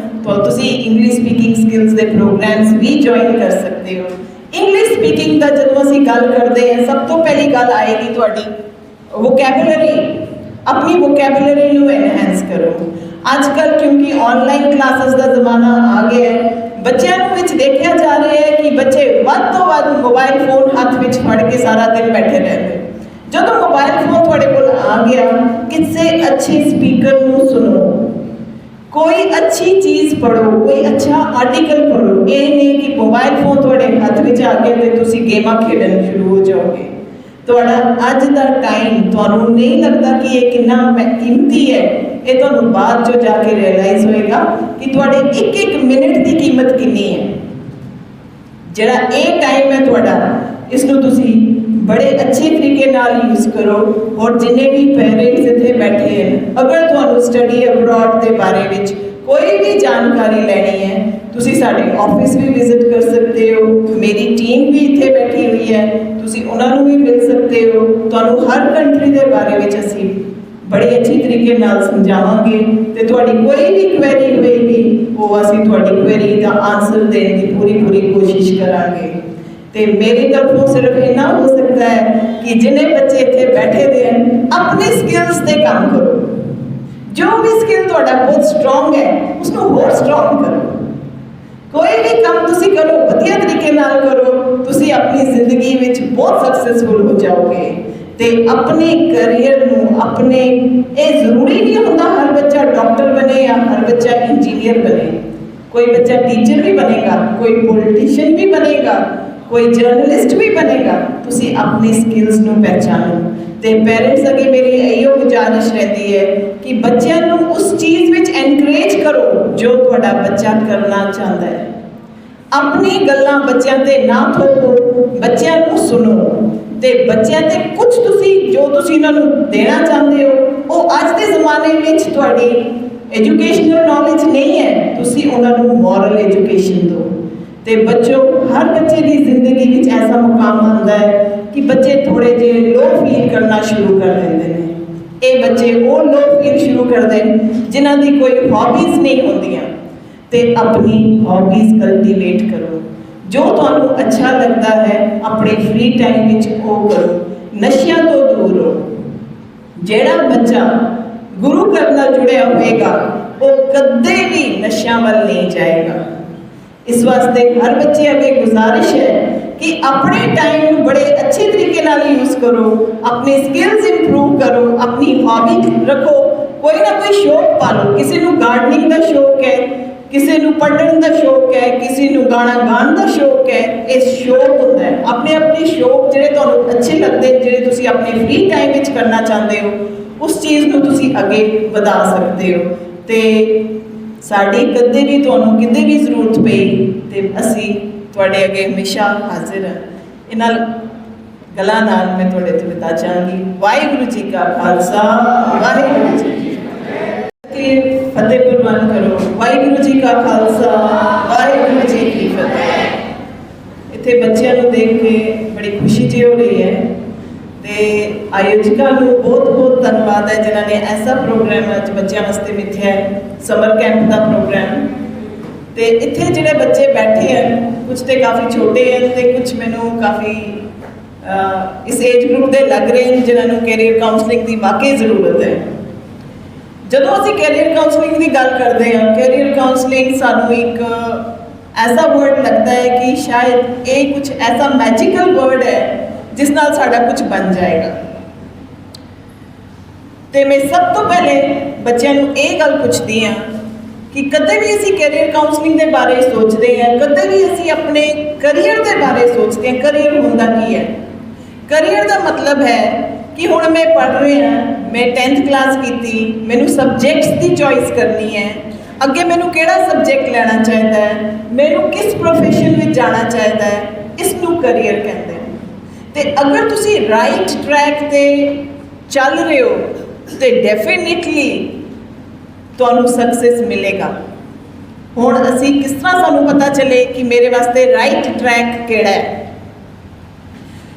ਤਾਂ ਤੁਸੀਂ ਇੰਗਲਿਸ਼ ਸਪੀਕਿੰਗ ਸਕਿੱਲਸ ਦੇ ਪ੍ਰੋਗਰਾਮਸ ਵੀ ਜੁਆਇਨ ਕਰ ਸਕਦੇ ਹੋ। ਇੰਗਲਿਸ਼ ਸਪੀਕਿੰਗ ਦਾ ਜਦੋਂ ਅਸੀਂ ਗੱਲ ਕਰਦੇ ਹਾਂ, ਸਭ ਤੋਂ ਪਹਿਲੀ ਗੱਲ ਆਏਗੀ ਤੁਹਾਡੀ ਵੋਕੈਬੂਲਰੀ। ਆਪਣੀ ਵੋਕੈਬੂਲਰੀ ਨੂੰ ਐਨਹਾਂਸ ਕਰੋ। ਅੱਜ ਕੱਲ੍ਹ ਕਿਉਂਕਿ ਆਨਲਾਈਨ ਕਲਾਸਿਸ ਦਾ ਜ਼ਮਾਨਾ ਆ ਗਿਆ ਹੈ, ਬੱਚਿਆਂ ਨੂੰ ਵਿੱਚ ਦੇਖਿਆ ਜਾ ਰਿਹਾ ਹੈ ਕਿ ਬੱਚੇ ਵੱਧ ਤੋਂ ਵੱਧ ਮੋਬਾਈਲ ਫੋਨ ਹੱਥ ਵਿੱਚ ਫੜ ਕੇ ਸਾਰਾ ਦਿਨ ਬੈਠੇ ਰਹਿੰਦੇ। ਜਦੋਂ ਮੋਬਾਈਲ ਫੋਨ ਤੁਹਾਡੇ ਕੋਲ ਆ ਗਿਆ, ਕਿਸੇ ਅੱਛੇ ਸਪੀਕਰ ਨੂੰ ਸੁਣੋ, ਕੋਈ ਅੱਛੀ ਚੀਜ਼ ਪੜ੍ਹੋ, ਕੋਈ ਅੱਛਾ ਆਰਟੀਕਲ ਪੜ੍ਹੋ। ਇਹ ਨਹੀਂ ਕਿ ਮੋਬਾਈਲ ਫੋਨ ਤੁਹਾਡੇ ਹੱਥ ਵਿੱਚ ਆ ਗਿਆ ਤੇ ਤੁਸੀਂ ਗੇਮਾਂ ਖੇਡਣ ਸ਼ੁਰੂ ਹੋ ਜਾਓਗੇ। ਤੁਹਾਡਾ ਅੱਜ ਦਾ ਟਾਈਮ, ਤੁਹਾਨੂੰ ਨਹੀਂ ਲੱਗਦਾ ਕਿ ਇਹ ਕਿੰਨਾ ਕੀਮਤੀ ਹੈ, ਇਹ ਤੁਹਾਨੂੰ ਬਾਅਦ 'ਚੋਂ ਜਾ ਕੇ ਰਿਅਲਾਈਜ਼ ਹੋਏਗਾ ਕਿ ਤੁਹਾਡੇ ਇੱਕ ਮਿੰਟ ਦੀ ਕੀਮਤ ਕਿੰਨੀ ਹੈ। ਜਿਹੜਾ ਇਹ ਟਾਈਮ ਹੈ ਤੁਹਾਡਾ, ਇਸ ਨੂੰ ਤੁਸੀਂ ਬੜੇ ਅੱਛੇ ਤਰੀਕੇ ਨਾਲ ਯੂਜ਼ ਕਰੋ। ਔਰ ਜਿੰਨੇ ਵੀ ਪੇਰੈਂਟਸ ਇੱਥੇ ਬੈਠੇ ਹਨ, ਅਗਰ ਤੁਹਾਨੂੰ ਸਟੱਡੀ ਅਬਰੋਡ ਦੇ ਬਾਰੇ ਵਿੱਚ ਕੋਈ ਵੀ ਜਾਣਕਾਰੀ ਲੈਣੀ ਹੈ, ਤੁਸੀਂ ਸਾਡੇ ਆਫਿਸ ਵੀ ਵਿਜ਼ਿਟ ਕਰ ਸਕਦੇ ਹੋ। ਮੇਰੀ ਟੀਮ ਵੀ ਇੱਥੇ ਬੈਠੀ ਹੋਈ ਹੈ, ਤੁਸੀਂ ਉਹਨਾਂ ਨੂੰ ਵੀ ਮਿਲ ਸਕਦੇ ਹੋ। ਤੁਹਾਨੂੰ ਹਰ ਕੰਟਰੀ ਦੇ ਬਾਰੇ ਵਿੱਚ ਅਸੀਂ ਬੜੇ ਅੱਛੇ ਤਰੀਕੇ ਨਾਲ ਸਮਝਾਵਾਂਗੇ ਤੇ ਤੁਹਾਡੀ ਕੋਈ ਵੀ ਕੁਐਰੀ ਹੋਏਗੀ, ਉਹ ਅਸੀਂ ਤੁਹਾਡੀ ਕੁਐਰੀ ਦਾ ਆਨਸਰ ਦੇਣ ਦੀ ਪੂਰੀ ਕੋਸ਼ਿਸ਼ ਕਰਾਂਗੇ। ਤੇ ਮੇਰੀ ਤਰਫੋਂ ਸਿਰਫ ਇੰਨਾ ਹੋ ਸਕਦਾ ਹੈ ਕਿ ਜਿੰਨੇ ਬੱਚੇ ਇੱਥੇ ਬੈਠੇ ਦੇ ਹਨ, ਆਪਣੇ ਸਕਿੱਲਸ ਤੇ ਕੰਮ ਕਰੋ। ਜੋ ਵੀ ਸਕਿੱਲ ਤੁਹਾਡਾ ਬਹੁਤ ਸਟਰੋਂਗ ਹੈ, ਉਸਨੂੰ ਹੋਰ ਸਟਰੋਂਗ ਕਰੋ। ਕੋਈ ਵੀ ਕੰਮ ਤੁਸੀਂ ਕਰੋ, ਵਧੀਆ ਤਰੀਕੇ ਨਾਲ ਕਰੋ, ਤੁਸੀਂ ਆਪਣੀ ਜ਼ਿੰਦਗੀ ਵਿੱਚ ਬਹੁਤ ਸਕਸੈਸਫੁਲ ਹੋ ਜਾਓਗੇ। ਤੇ ਆਪਣੇ ਕੈਰੀਅਰ ਨੂੰ ਇਹ ਜ਼ਰੂਰੀ ਨਹੀਂ ਹੁੰਦਾ ਹਰ ਬੱਚਾ ਡਾਕਟਰ ਬਣੇ ਜਾਂ ਹਰ ਬੱਚਾ ਇੰਜੀਨੀਅਰ ਬਣੇ। ਕੋਈ ਬੱਚਾ ਟੀਚਰ ਵੀ ਬਣੇਗਾ, ਕੋਈ ਪੋਲੀਟੀਸ਼ੀਅਨ ਵੀ ਬਣੇਗਾ, ਕੋਈ ਜਰਨਲਿਸਟ ਵੀ ਬਣੇਗਾ। ਤੁਸੀਂ ਆਪਣੀ ਸਕਿੱਲਸ ਨੂੰ ਪਹਿਚਾਨੋ। ਤੇ ਪੇਰੈਂਟਸ ਅੱਗੇ ਮੇਰੀ ਇਹੋ ਗੁਜ਼ਾਰਿਸ਼ ਰਹਿੰਦੀ ਹੈ ਕਿ ਬੱਚਿਆਂ ਨੂੰ ਉਸ ਚੀਜ਼ ਵਿੱਚ ਐਨਕਰੇਜ ਕਰੋ ਜੋ ਤੁਹਾਡਾ ਬੱਚਾ ਕਰਨਾ ਚਾਹੁੰਦਾ ਹੈ। ਆਪਣੀ ਗੱਲਾਂ ਬੱਚਿਆਂ ਤੇ ਨਾ ਥੋਪੋ, ਬੱਚਿਆਂ ਨੂੰ ਸੁਣੋ ਤੇ ਬੱਚਿਆਂ ਤੇ ਕੁਝ ਜੋ ਤੁਸੀਂ ਇਹਨਾਂ ਨੂੰ ਦੇਣਾ ਚਾਹੁੰਦੇ ਹੋ, ਉਹ ਅੱਜ ਦੇ ਜ਼ਮਾਨੇ ਵਿੱਚ ਤੁਹਾਡੀ ਐਜੂਕੇਸ਼ਨਲ ਨੌਲੇਜ ਨਹੀਂ ਹੈ, ਤੁਸੀਂ ਉਹਨਾਂ ਨੂੰ ਮੋਰਲ ਐਜੂਕੇਸ਼ਨ ਦਿਓ। ਤੇ ਬੱਚੋ, ਹਰ ਬੱਚੇ ਦੀ ਜ਼ਿੰਦਗੀ ਵਿੱਚ ਐਸਾ ਮੁਕਾਮ ਆਉਂਦਾ ਹੈ ਕਿ ਬੱਚੇ ਥੋੜੇ ਜਿਹੇ ਲੋ ਫੀਲ ਕਰਨਾ ਸ਼ੁਰੂ ਕਰ ਦਿੰਦੇ ਨੇ। ਇਹ ਬੱਚੇ ਉਹ ਲੋ ਫੀਲ ਸ਼ੁਰੂ ਕਰਦੇ ਨੇ ਜਿਨ੍ਹਾਂ ਦੀ ਕੋਈ ਹੌਬੀਜ਼ ਨਹੀਂ ਹੁੰਦੀਆਂ। ਤੇ ਆਪਣੀ ਹੌਬੀਜ਼ ਕਲਟੀਵੇਟ ਕਰੋ, ਜੋ ਤੁਹਾਨੂੰ ਅੱਛਾ ਲੱਗਦਾ ਹੈ ਆਪਣੇ ਫ੍ਰੀ ਟਾਈਮ ਵਿੱਚ ਉਹ ਕਰੋ। ਨਸ਼ਿਆਂ ਤੋਂ ਦੂਰ ਰਹੋ। ਜਿਹੜਾ ਬੱਚਾ ਗੁਰੂ ਘਰ ਨਾਲ ਜੁੜਿਆ ਹੋਵੇਗਾ, ਉਹ ਕਦੇ ਵੀ ਨਸ਼ਿਆਂ ਵੱਲ ਨਹੀਂ ਜਾਏਗਾ। ਇਸ ਵਾਸਤੇ ਹਰ ਬੱਚੇ ਅੱਗੇ ਗੁਜ਼ਾਰਿਸ਼ ਹੈ ਕਿ ਆਪਣੇ ਟਾਈਮ ਨੂੰ ਬੜੇ ਅੱਛੇ ਤਰੀਕੇ ਨਾਲ ਯੂਜ਼ ਕਰੋ, ਆਪਣੇ ਸਕਿੱਲਸ ਇੰਪਰੂਵ ਕਰੋ, ਆਪਣੀ ਹੌਬੀ ਰੱਖੋ, ਕੋਈ ਨਾ ਕੋਈ ਸ਼ੌਕ ਪਾਲੋ। ਕਿਸੇ ਨੂੰ ਗਾਰਡਨਿੰਗ ਦਾ ਸ਼ੌਕ ਹੈ, ਕਿਸੇ ਨੂੰ ਪੜ੍ਹਨ ਦਾ ਸ਼ੌਕ ਹੈ, ਕਿਸੇ ਨੂੰ ਗਾਣਾ ਗਾਉਣ ਦਾ ਸ਼ੌਕ ਹੈ। ਇਹ ਸ਼ੌਕ ਹੁੰਦਾ ਹੈ। ਆਪਣੇ ਸ਼ੌਕ ਜਿਹੜੇ ਤੁਹਾਨੂੰ ਅੱਛੇ ਲੱਗਦੇ, ਜਿਹੜੇ ਤੁਸੀਂ ਆਪਣੇ ਫ੍ਰੀ ਟਾਈਮ ਵਿੱਚ ਕਰਨਾ ਚਾਹੁੰਦੇ ਹੋ, ਉਸ ਚੀਜ਼ ਨੂੰ ਤੁਸੀਂ ਅੱਗੇ ਵਧਾ ਸਕਦੇ ਹੋ। ਤੇ ਸਾਡੀ ਕਦੇ ਵੀ ਤੁਹਾਨੂੰ ਕਿਤੇ ਵੀ ਜ਼ਰੂਰਤ ਪਈ ਤੇ ਅਸੀਂ ਤੁਹਾਡੇ ਅੱਗੇ ਹਮੇਸ਼ਾ ਹਾਜ਼ਰ ਹਾਂ। ਇਹਨਾਂ ਗੱਲਾਂ ਨਾਲ ਮੈਂ ਤੁਹਾਡੇ ਤੋਂ ਵਿਦਾ ਚਾਹਾਂਗੀ। ਵਾਹਿਗੁਰੂ ਜੀ ਕਾ ਖਾਲਸਾ, ਵਾਹਿਗੁਰੂ ਜੀ ਕੀ ਫਤਿਹ। ਫਤਿਹ ਕੁਰਬਾਨ ਕਰੋ। ਵਾਹਿਗੁਰੂ ਜੀ ਕਾ ਖਾਲਸਾ, ਵਾਹਿਗੁਰੂ ਜੀ ਕੀ ਫਤਿਹ। ਇੱਥੇ ਬੱਚਿਆਂ ਨੂੰ ਦੇਖ ਕੇ ਬੜੀ ਖੁਸ਼ੀ ਜਿਹੀ ਹੋ ਰਹੀ ਹੈ ਤੇ ਆਯੋਜਕਾਂ ਨੂੰ ਬਹੁਤ ਬਹੁਤ ਧੰਨਵਾਦ ਹੈ ਜਿਨ੍ਹਾਂ ਨੇ ਐਸਾ ਪ੍ਰੋਗਰਾਮ ਅੱਜ ਬੱਚਿਆਂ ਵਾਸਤੇ ਮਿੱਥਿਆ ਹੈ, ਸਮਰ ਕੈਂਪ ਦਾ ਪ੍ਰੋਗਰਾਮ। ਤੇ ਇੱਥੇ ਜਿਹੜੇ ਬੱਚੇ ਬੈਠੇ ਹਨ, ਕੁਝ ਤੇ ਕਾਫੀ ਛੋਟੇ ਹਨ ਤੇ ਕੁਝ ਮੈਨੂੰ ਕਾਫੀ ਇਸ ਏਜ ਗਰੁੱਪ ਦੇ ਲੱਗ ਰਹੇ ਹਨ ਜਿਨ੍ਹਾਂ ਨੂੰ ਕੈਰੀਅਰ ਕਾਉਂਸਲਿੰਗ ਦੀ ਵਾਕਈ ਜ਼ਰੂਰਤ ਹੈ। ਜਦੋਂ ਅਸੀਂ ਕੈਰੀਅਰ ਕਾਉਂਸਲਿੰਗ ਦੀ ਗੱਲ ਕਰਦੇ ਹਾਂ, ਕੈਰੀਅਰ ਕਾਉਂਸਲਿੰਗ ਸਾਨੂੰ ਇੱਕ ਐਸਾ ਵਰਡ ਲੱਗਦਾ ਹੈ ਕਿ ਸ਼ਾਇਦ ਇਹ ਕੁਝ ਐਸਾ ਮੈਜੀਕਲ ਵਰਡ ਹੈ ਜਿਸ ਨਾਲ ਸਾਡਾ ਕੁਝ ਬਣ ਜਾਏਗਾ। ਤੇ ਮੈਂ ਸਭ ਤੋਂ ਪਹਿਲੇ ਬੱਚਿਆਂ ਨੂੰ ਇਹ ਗੱਲ ਪੁੱਛਦੀ ਹਾਂ ਕਿ ਕਦੇ ਵੀ ਅਸੀਂ ਕੈਰੀਅਰ ਕਾਉਂਸਲਿੰਗ ਦੇ ਬਾਰੇ ਸੋਚਦੇ ਹਾਂ, ਕਦੇ ਵੀ ਅਸੀਂ ਆਪਣੇ ਕੈਰੀਅਰ ਦੇ ਬਾਰੇ ਸੋਚਦੇ ਹਾਂ, ਕੈਰੀਅਰ ਹੁੰਦਾ ਕੀ ਹੈ? ਕੈਰੀਅਰ ਦਾ ਮਤਲਬ ਹੈ ਕਿ ਹੁਣ ਮੈਂ ਪੜ੍ਹ ਰਿਹਾ, ਮੈਂ 10th ਕਲਾਸ ਕੀਤੀ, ਮੈਨੂੰ ਸਬਜੈਕਟਸ ਦੀ ਚੋਇਸ ਕਰਨੀ ਹੈ, ਅੱਗੇ ਮੈਨੂੰ ਕਿਹੜਾ ਸਬਜੈਕਟ ਲੈਣਾ ਚਾਹੀਦਾ ਹੈ, ਮੈਨੂੰ ਕਿਸ ਪ੍ਰੋਫੈਸ਼ਨ ਵਿੱਚ ਜਾਣਾ ਚਾਹੀਦਾ ਹੈ, ਇਸ ਨੂੰ ਕੈਰੀਅਰ ਕਹਿੰਦੇ ਨੇ। ਤੇ ਅਗਰ ਤੁਸੀਂ ਰਾਈਟ ਟਰੈਕ ਤੇ ਚੱਲ ਰਹੇ ਹੋ ਤੇ ਡੈਫੀਨਿਟਲੀ ਤੁਹਾਨੂੰ ਸਕਸੈਸ ਮਿਲੇਗਾ। ਹੁਣ ਅਸੀਂ ਕਿਸ ਤਰ੍ਹਾਂ ਸਾਨੂੰ ਪਤਾ ਚੱਲੇ ਕਿ ਮੇਰੇ ਵਾਸਤੇ ਰਾਈਟ ਟਰੈਕ ਕਿਹੜਾ ਹੈ?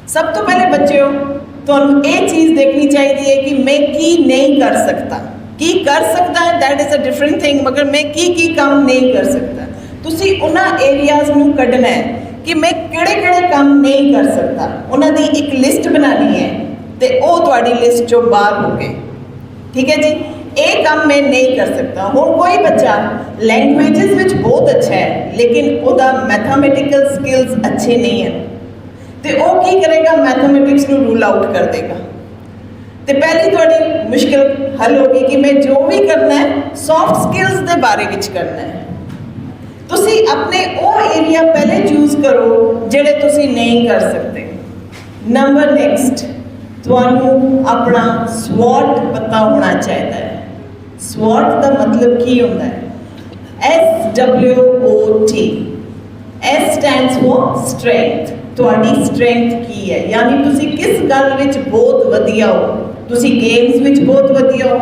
ਸਭ ਤੋਂ ਪਹਿਲੇ ਬੱਚਿਓ, ਤੁਹਾਨੂੰ ਇਹ ਚੀਜ਼ ਦੇਖਣੀ ਚਾਹੀਦੀ ਹੈ ਕਿ ਮੈਂ ਕੀ ਨਹੀਂ ਕਰ ਸਕਦਾ। ਕੀ ਕਰ ਸਕਦਾ ਹੈ that is a different thing, ਮਗਰ ਮੈਂ ਕੀ ਕੰਮ ਨਹੀਂ ਕਰ ਸਕਦਾ। ਤੁਸੀਂ ਉਹਨਾਂ ਏਰੀਆਜ਼ ਨੂੰ ਕੱਢਣਾ ਹੈ ਕਿ ਮੈਂ ਕਿਹੜੇ ਕੰਮ ਨਹੀਂ ਕਰ ਸਕਦਾ, ਉਹਨਾਂ ਦੀ ਇੱਕ ਲਿਸਟ ਬਣਾਉਣੀ ਹੈ ਤੇ ਉਹ ਤੁਹਾਡੀ ਲਿਸਟ ਚੋਂ ਬਾਹਰ ਹੋ ਗਏ। ਠੀਕ ਹੈ ਜੀ, ਇਹ ਕੰਮ ਮੈਂ ਨਹੀਂ ਕਰ ਸਕਦਾ। ਹੁਣ ਕੋਈ ਬੱਚਾ ਲੈਂਗੁਏਜਸ ਵਿੱਚ ਬਹੁਤ ਅੱਛਾ ਹੈ ਲੇਕਿਨ ਉਹਦਾ ਮੈਥਮੈਟੀਕਲ ਸਕਿੱਲਸ ਅੱਛੇ ਨਹੀਂ ਹਨ ਤੇ ਉਹ ਕੀ ਕਰੇਗਾ? ਮੈਥਮੈਟਿਕਸ ਨੂੰ ਰੂਲ ਆਊਟ ਕਰ ਦੇਗਾ। ਤੇ ਪਹਿਲੀ ਤੁਹਾਡੀ ਮੁਸ਼ਕਿਲ ਹੱਲ ਹੋਗੀ ਕਿ ਮੈਂ ਜੋ ਵੀ ਕਰਨਾ ਹੈ ਸੌਫਟ ਸਕਿੱਲਸ ਦੇ ਬਾਰੇ ਵਿੱਚ ਕਰਨਾ ਹੈ। ਤੁਸੀਂ ਆਪਣੇ ਉਹ ਏਰੀਆ ਪਹਿਲੇ ਚੂਜ਼ ਕਰੋ ਜਿਹੜੇ ਤੁਸੀਂ ਨਹੀਂ ਕਰ ਸਕਦੇ। ਨੰਬਰ ਨੈਕਸਟ, ਤੁਹਾਨੂੰ ਆਪਣਾ SWOT ਪਤਾ ਹੋਣਾ ਚਾਹੀਦਾ ਹੈ। SWOT ਦਾ ਮਤਲਬ ਕੀ ਹੁੰਦਾ ਹੈ? SWOT, S stands for strength। ਤੁਹਾਡੀ ਸਟਰੈਂਥ ਕੀ ਹੈ? ਯਾਨੀ ਤੁਸੀਂ ਕਿਸ ਗੱਲ ਵਿੱਚ ਬਹੁਤ ਵਧੀਆ ਹੋ। ਤੁਸੀਂ ਗੇਮਸ ਵਿੱਚ ਬਹੁਤ ਵਧੀਆ ਹੋ,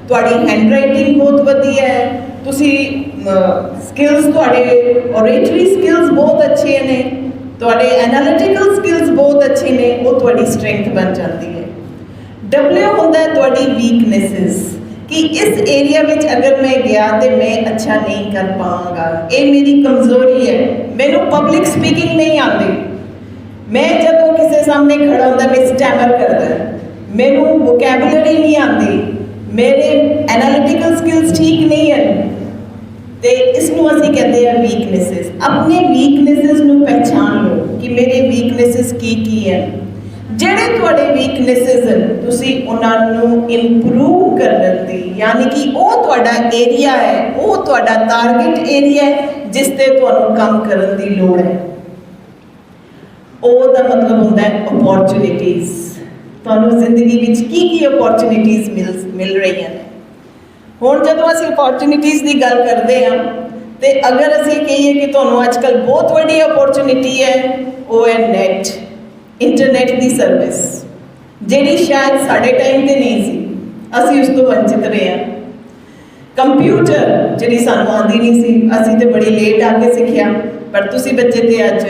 ਤੁਹਾਡੀ ਹੈਂਡ ਰਾਈਟਿੰਗ ਬਹੁਤ ਵਧੀਆ ਹੈ, ਤੁਸੀਂ ਸਕਿੱਲਸ, ਤੁਹਾਡੇ ਓਰੇਟਰੀ ਸਕਿੱਲਸ ਬਹੁਤ ਅੱਛੇ ਨੇ, ਤੁਹਾਡੇ ਐਨਾਲਿਟੀਕਲ ਸਕਿੱਲਸ ਬਹੁਤ ਅੱਛੇ ਨੇ, ਉਹ ਤੁਹਾਡੀ ਸਟਰੈਂਥ ਬਣ ਜਾਂਦੀ ਹੈ। W ਹੁੰਦਾ ਹੈ ਤੁਹਾਡੀ ਵੀਕਨੈਸਿਸ, ਕਿ ਇਸ ਏਰੀਆ ਵਿੱਚ ਅਗਰ ਮੈਂ ਗਿਆ ਤੇ ਮੈਂ ਅੱਛਾ ਨਹੀਂ ਕਰ ਪਾਵਾਂਗਾ, ਇਹ ਮੇਰੀ ਕਮਜ਼ੋਰੀ ਹੈ। ਮੈਨੂੰ ਪਬਲਿਕ ਸਪੀਕਿੰਗ ਨਹੀਂ ਆਉਂਦੀ, ਮੈਂ ਜਦੋਂ ਕਿਸੇ ਸਾਹਮਣੇ ਖੜਾ ਹੁੰਦਾ ਮੈਂ ਸਟੈਮਰ ਕਰਦਾ, ਮੈਨੂੰ ਵੋਕੈਬੂਲਰੀ ਨਹੀਂ ਆਉਂਦੀ, ਮੇਰੇ ਐਨਾਲਿਟੀਕਲ ਸਕਿੱਲਸ ਠੀਕ ਨਹੀਂ ਹਨ ਤੇ ਇਸ ਨੂੰ ਅਸੀਂ ਕਹਿੰਦੇ ਆ ਵੀਕਨੈਸਿਸ। ਆਪਣੇ ਵੀਕਨੈਸਿਸ ਨੂੰ ਪਹਿਚਾਨ ਲਓ ਕਿ ਮੇਰੇ ਵੀਕਨੈਸਿਸ ਕੀ ਹੈ। ਜਿਹੜੇ ਤੁਹਾਡੇ ਵੀਕਨੈਸਿਸ ਹਨ ਤੁਸੀਂ ਉਹਨਾਂ ਨੂੰ ਇੰਪਰੂਵ ਕਰਨ ਦੀ, ਯਾਨੀ ਕਿ ਉਹ ਤੁਹਾਡਾ ਏਰੀਆ ਹੈ, ਉਹ ਤੁਹਾਡਾ ਟਾਰਗੇਟ ਏਰੀਆ ਹੈ ਜਿਸ ਤੇ ਤੁਹਾਨੂੰ ਕੰਮ ਕਰਨ ਦੀ ਲੋੜ ਹੈ। ਉਹ ਦਾ ਮਤਲਬ ਹੁੰਦਾ ਹੈ ਓਪੋਰਚੁਨਿਟੀਜ਼। ਤੁਹਾਨੂੰ ਜ਼ਿੰਦਗੀ ਵਿੱਚ ਕੀ ਓਪੋਰਚੁਨਿਟੀਜ਼ ਮਿਲ ਰਹੀਆਂ ਨੇ। ਹੁਣ ਜਦੋਂ ਅਸੀਂ ਓਪੋਰਚੁਨਿਟੀਜ਼ ਦੀ ਗੱਲ ਕਰਦੇ ਹਾਂ ਤੇ ਅਗਰ ਅਸੀਂ ਕਹੀਏ ਕਿ ਤੁਹਾਨੂੰ ਅੱਜ ਕੱਲ੍ਹ ਬਹੁਤ ਵੱਡੀ ਓਪੋਰਚੁਨਿਟੀ ਹੈ, ਉਹ ਹੈ ਨੈਟ, ਇੰਟਰਨੈਟ ਦੀ ਸਰਵਿਸ, ਜਿਹੜੀ ਸ਼ਾਇਦ ਸਾਡੇ ਟਾਈਮ ਤੇ ਨਹੀਂ ਸੀ, ਅਸੀਂ ਉਸ ਤੋਂ ਵੰਚਿਤ ਰਹੇ ਹਾਂ। ਕੰਪਿਊਟਰ ਜਿਹੜੀ ਸਾਨੂੰ ਆਉਂਦੀ ਨਹੀਂ ਸੀ, ਅਸੀਂ ਤੇ ਬੜੀ ਲੇਟ ਆ ਕੇ ਸਿੱਖਿਆ, ਪਰ ਤੁਸੀਂ ਬੱਚੇ ਤੇ ਅੱਜ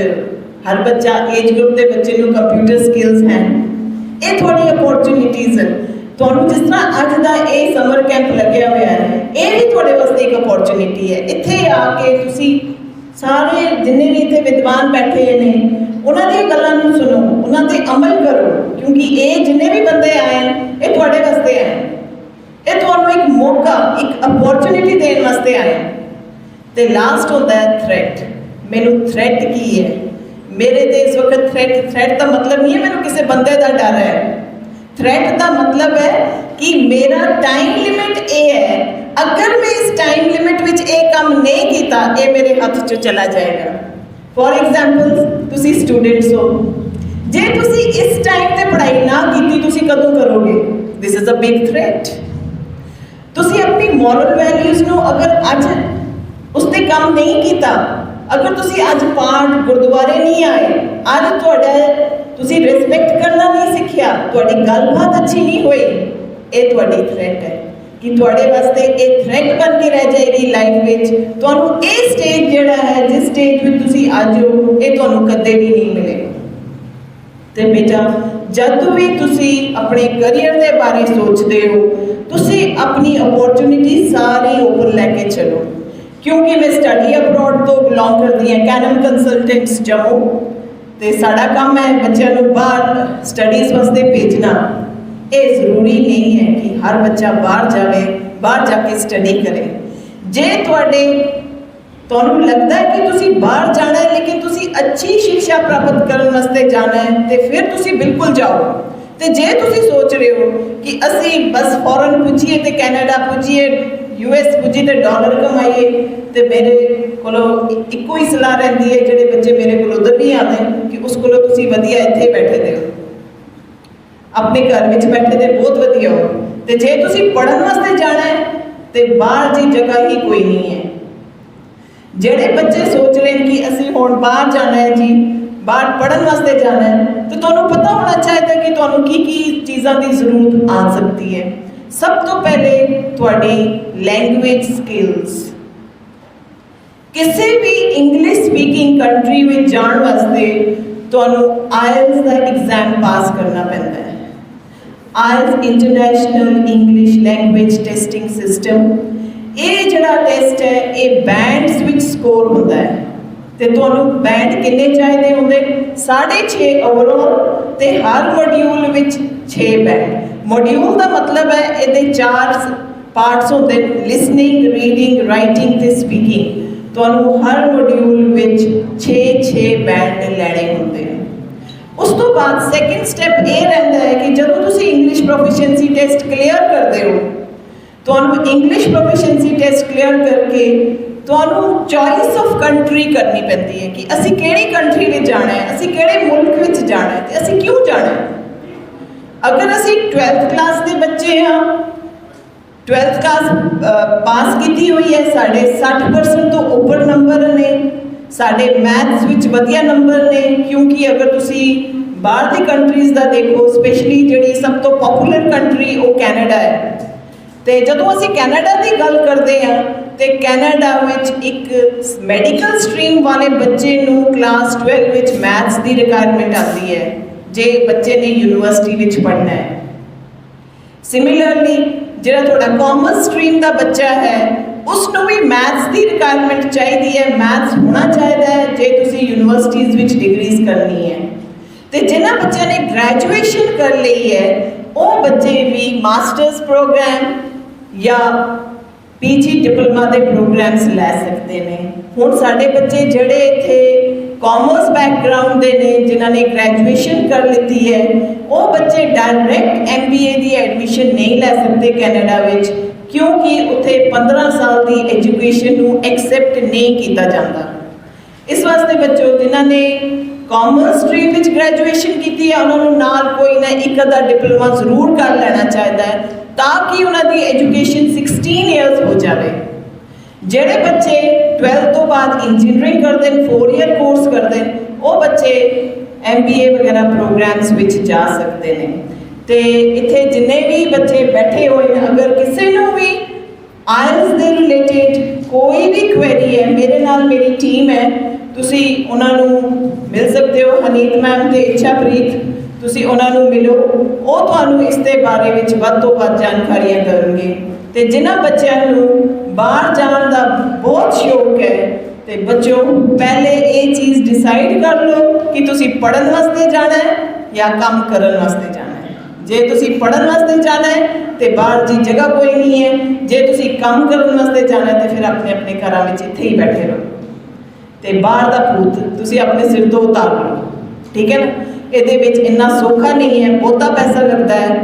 ਹਰ ਬੱਚਾ, ਏਜ ਗਰੁੱਪ ਦੇ ਬੱਚੇ ਨੂੰ ਕੰਪਿਊਟਰ ਸਕਿੱਲਸ ਹਨ। ਇਹ ਤੁਹਾਡੀ ਓਪੋਰਚੁਨਿਟੀਜ਼ ਹਨ। ਤੁਹਾਨੂੰ ਜਿਸ ਤਰ੍ਹਾਂ ਅੱਜ ਦਾ ਇਹ ਸਮਰ ਕੈਂਪ ਲੱਗਿਆ ਹੋਇਆ ਹੈ, ਇਹ ਵੀ ਤੁਹਾਡੇ ਵਾਸਤੇ ਇੱਕ ਓਪੋਰਚੁਨਿਟੀ ਹੈ। ਇੱਥੇ ਆ ਕੇ ਤੁਸੀਂ ਸਾਰੇ ਜਿੰਨੇ ਵੀ ਇੱਥੇ ਵਿਦਵਾਨ ਬੈਠੇ ਨੇ ਉਹਨਾਂ ਦੀਆਂ ਗੱਲਾਂ ਨੂੰ ਸੁਣੋ, ਉਹਨਾਂ ਤੇ ਅਮਲ ਕਰੋ, ਕਿਉਂਕਿ ਇਹ ਜਿੰਨੇ ਵੀ ਬੰਦੇ ਆਏ ਇਹ ਤੁਹਾਡੇ ਵਾਸਤੇ ਆਏ, ਇਹ ਤੁਹਾਨੂੰ ਇੱਕ ਮੌਕਾ, ਇੱਕ ਓਪੋਰਚੁਨਿਟੀ ਦੇਣ ਵਾਸਤੇ ਆਏ। ਤੇ ਲਾਸਟ ਹੁੰਦਾ ਹੈ ਥ੍ਰੈਟ। ਮੈਨੂੰ ਥ੍ਰੈਟ ਕੀ ਹੈ? ਮੇਰੇ ਤੇ ਇਸ ਵਕਤ ਥ੍ਰੈਟ ਦਾ ਮਤਲਬ ਨਹੀਂ ਹੈ ਮੈਨੂੰ ਕਿਸੇ ਬੰਦੇ ਦਾ ਡਰ ਹੈ। ਥ੍ਰੈਟ ਦਾ ਮਤਲਬ ਹੈ ਕਿ ਮੇਰਾ ਟਾਈਮ ਲਿਮਿਟ ਇਹ ਹੈ, ਅਗਰ ਮੈਂ ਇਸ ਟਾਈਮ ਲਿਮਿਟ ਵਿੱਚ ਇਹ ਕੰਮ ਨਹੀਂ ਕੀਤਾ, ਇਹ ਮੇਰੇ ਹੱਥ 'ਚੋਂ ਚਲਾ ਜਾਏਗਾ। ਫੋਰ ਐਗਜ਼ਾਮਪਲ, ਤੁਸੀਂ ਸਟੂਡੈਂਟਸ ਹੋ, ਜੇ ਤੁਸੀਂ ਇਸ ਟਾਈਮ ਤੇ ਪੜ੍ਹਾਈ ਨਾ ਕੀਤੀ, ਤੁਸੀਂ ਕਦੋਂ ਕਰੋਗੇ? This is a big threat. ਤੁਸੀਂ ਆਪਣੀ ਮੋਰਲ ਵੈਲਿਊਜ਼ ਨੂੰ ਅਗਰ ਅੱਜ ਉਸ 'ਤੇ ਕੰਮ ਨਹੀਂ ਕੀਤਾ, ਅਗਰ ਤੁਸੀਂ ਅੱਜ ਪਾਠ ਗੁਰਦੁਆਰੇ ਨਹੀਂ ਆਏ, ਅੱਜ ਤੁਸੀਂ ਰਿਸਪੈਕਟ ਕਰਨਾ ਨਹੀਂ ਸਿੱਖਿਆ, ਤੁਹਾਡੀ ਗੱਲਬਾਤ ਅੱਛੀ ਨਹੀਂ ਹੋਈ, ਇਹ ਤੁਹਾਡੀ ਥ੍ਰੈਟ ਹੈ ਕਿ ਤੁਹਾਡੇ ਵਾਸਤੇ ਇਹ ਥ੍ਰੈਟ ਬਣ ਕੇ ਰਹਿ ਜਾਏਗੀ ਲਾਈਫ ਵਿੱਚ। ਤੁਹਾਨੂੰ ਇਹ ਸਟੇਜ ਜਿਹੜਾ ਹੈ, ਜਿਸ ਸਟੇਜ ਵਿੱਚ ਤੁਸੀਂ ਅੱਜ ਹੋ, ਇਹ ਤੁਹਾਨੂੰ ਕਦੇ ਵੀ ਨਹੀਂ ਮਿਲੇਗਾ। ਤੇ ਬੇਟਾ, जब भी तुसी अपने करियर के बारे सोचते हो तुसी अपनी अपॉर्चुनिटी सारी ओपन लैके चलो। क्योंकि मैं स्टडी अब्रॉड तो बिलोंग करती हाँ, कैनम कंसलटेंट्स जम्मू, तो साड़ा काम है बच्चों को बाहर स्टडीज़ वास्ते भेजना। ये ज़रूरी नहीं है कि हर बच्चा बाहर जाए, बाहर जाके स्टडी करे। जे तुहानू लगता है कि तुसी बाहर जाना है लेकिन तुसी अच्छी शिक्षा प्राप्त करने वास्ते जाना है तो फिर तुसी बिल्कुल जाओ। तो जे तुसी सोच रहे हो कि असी बस फॉरन पुजीए तो कैनेडा पुजीए, US पुजी तो डॉलर कमाइए, तो मेरे को इक्को ही सलाह रहती है जोड़े बच्चे मेरे को उधर नहीं आते कि उस को तुसी वधिया इत्थे बैठे दे हो, अपने घर में बैठे दे बहुत वधिया हो। तो जे तुसी पढ़न वास्ते जाना है तो बाहर की जगह ही कोई नहीं है। जेड़े बच्चे सोच रहे हैं कि असी हुण बाहर जाना है जी, बाहर पढ़न वास्ते जाना है, तो तुहानू पता होना चाहिए कि तुहानू की चीज़ों की जरूरत आ सकती है। सब तो पहले तुहाडी लैंग्वेज स्किल्स। किसी भी इंग्लिश स्पीकिंग कंट्री में जाने वास्ते तुहानू IELTS का एग्जाम पास करना पैंदा है। IELTS international English language testing system, ये जड़ा टेस्ट है ये बैंड्स विच स्कोर होता है। तो तुहानू बैंड कितने चाहिए होंगे? 6.5 ओवरऑल, तो हर मॉड्यूल विच 6 बैंड। मॉड्यूल का मतलब है ये 4 पार्ट्स होते हैं, लिसनिंग, रीडिंग, राइटिंग ते स्पीकिंग। तुहानू हर मॉड्यूल विच 6 बैंड लैने होंगे। उस तो बाद सैकेंड स्टैप ये रहता है कि जब तुसी इंग्लिश प्रोफिशिएंसी टेस्ट क्लीयर करते हो, तो इंग्लिश प्रोफिशिएंसी टेस्ट क्लीयर करके तो चॉइस ऑफ कंट्री करनी पैंती है कि असी केड़ी कंट्री में जाना है, असी केड़े मुल्क में जाना है, तो असी क्यों जाना है। अगर असी 12th क्लास के बच्चे हाँ, 12th क्लास पास की हुई है, साढ़े 60% तो ऊपर नंबर ने, साढ़े मैथ्स विच वधिया नंबर ने। क्योंकि अगर तुसी बाहर की कंट्रीज़ का देखो, स्पेशली जी सब तो पॉपूलर कंट्री वो कैनेडा है। तो जदों असी कैनेडा की गल करते हैं तो कैनेडा विच एक मैडिकल स्ट्रीम वाले बच्चे नूं क्लास 12 विच मैथ्स की रिक्वायरमेंट आती है जे बच्चे ने यूनिवर्सिटी विच पढ़ना है। सिमिलरली जिहड़ा थोड़ा कॉमर्स स्ट्रीम का बच्चा है उसनों भी मैथ्स की रिक्वायरमेंट चाहिए है, मैथ्स होना चाहिए है जे तुसी यूनिवर्सिटीज़ विच डिग्रीज करनी है। तो जिन्होंने बच्चों ने ग्रैजुएशन कर ली है वो बच्चे भी मास्टर्स प्रोग्राम या PG डिप्लोमा के प्रोग्राम्स लै सकते हैं। हुण साडे बच्चे जड़े इत्थे कॉमर्स बैकग्राउंड के ने जिन्होंने ग्रैजुएशन कर ली है वो बच्चे डायरैक्ट MBA की एडमिशन नहीं लै सकते कैनेडा विच, क्योंकि उत्थे 15 साल की एजुकेशन नूं एक्सैप्ट नहीं किया जाता। इस वास्ते बच्चों जिन्होंने कॉमर्स स्ट्रीम विच ग्रैजुएशन की है उन्होंने नाल कोई ना एक अद्धा डिप्लोमा जरूर कर लेना चाहिए है ताकि उन्होंने एजुकेशन 16 ईयर्स हो जाए। जेड़े बच्चे 12th तो बाद इंजीनियरिंग करते हैं, 4 ईयर कोर्स करते हैं, वो बच्चे MBA वगैरह प्रोग्राम्स विच जा सकते हैं। तो इत्थे जिन्ने भी बच्चे बैठे हुए हैं, अगर किसी को भी IELTS के रिलेटेड कोई भी क्वेरी है, मेरे नाल मेरी टीम है, तुसी उन्होंने मिल सकते हो। हनीत मैम ते इच्छाप्रीत, तुसी उन्होंने मिलो, वो तुहानू इसके बारे में वध तो वध जानकारियाँ देंगे। तो जिन्होंने बच्चों बाहर जाने का बहुत शौक है तो बच्चों पहले ये चीज़ डिसाइड कर लो कि तुसी पढ़न वास्ते जाना है या काम करन वास्ते जाना है। जे तुसी पढ़न वास्ते जाना है तो बाहर की जगह कोई नहीं है, जे तुसी काम करन वास्ते जाना है तो फिर अपने अपने घरों में इत्थे ही बैठे रहो। तो बाहर का भूत तुसी अपने सिर तो उतार लो, ठीक है ना। ये इन्ना सौखा नहीं है, बहुता पैसा लगता है,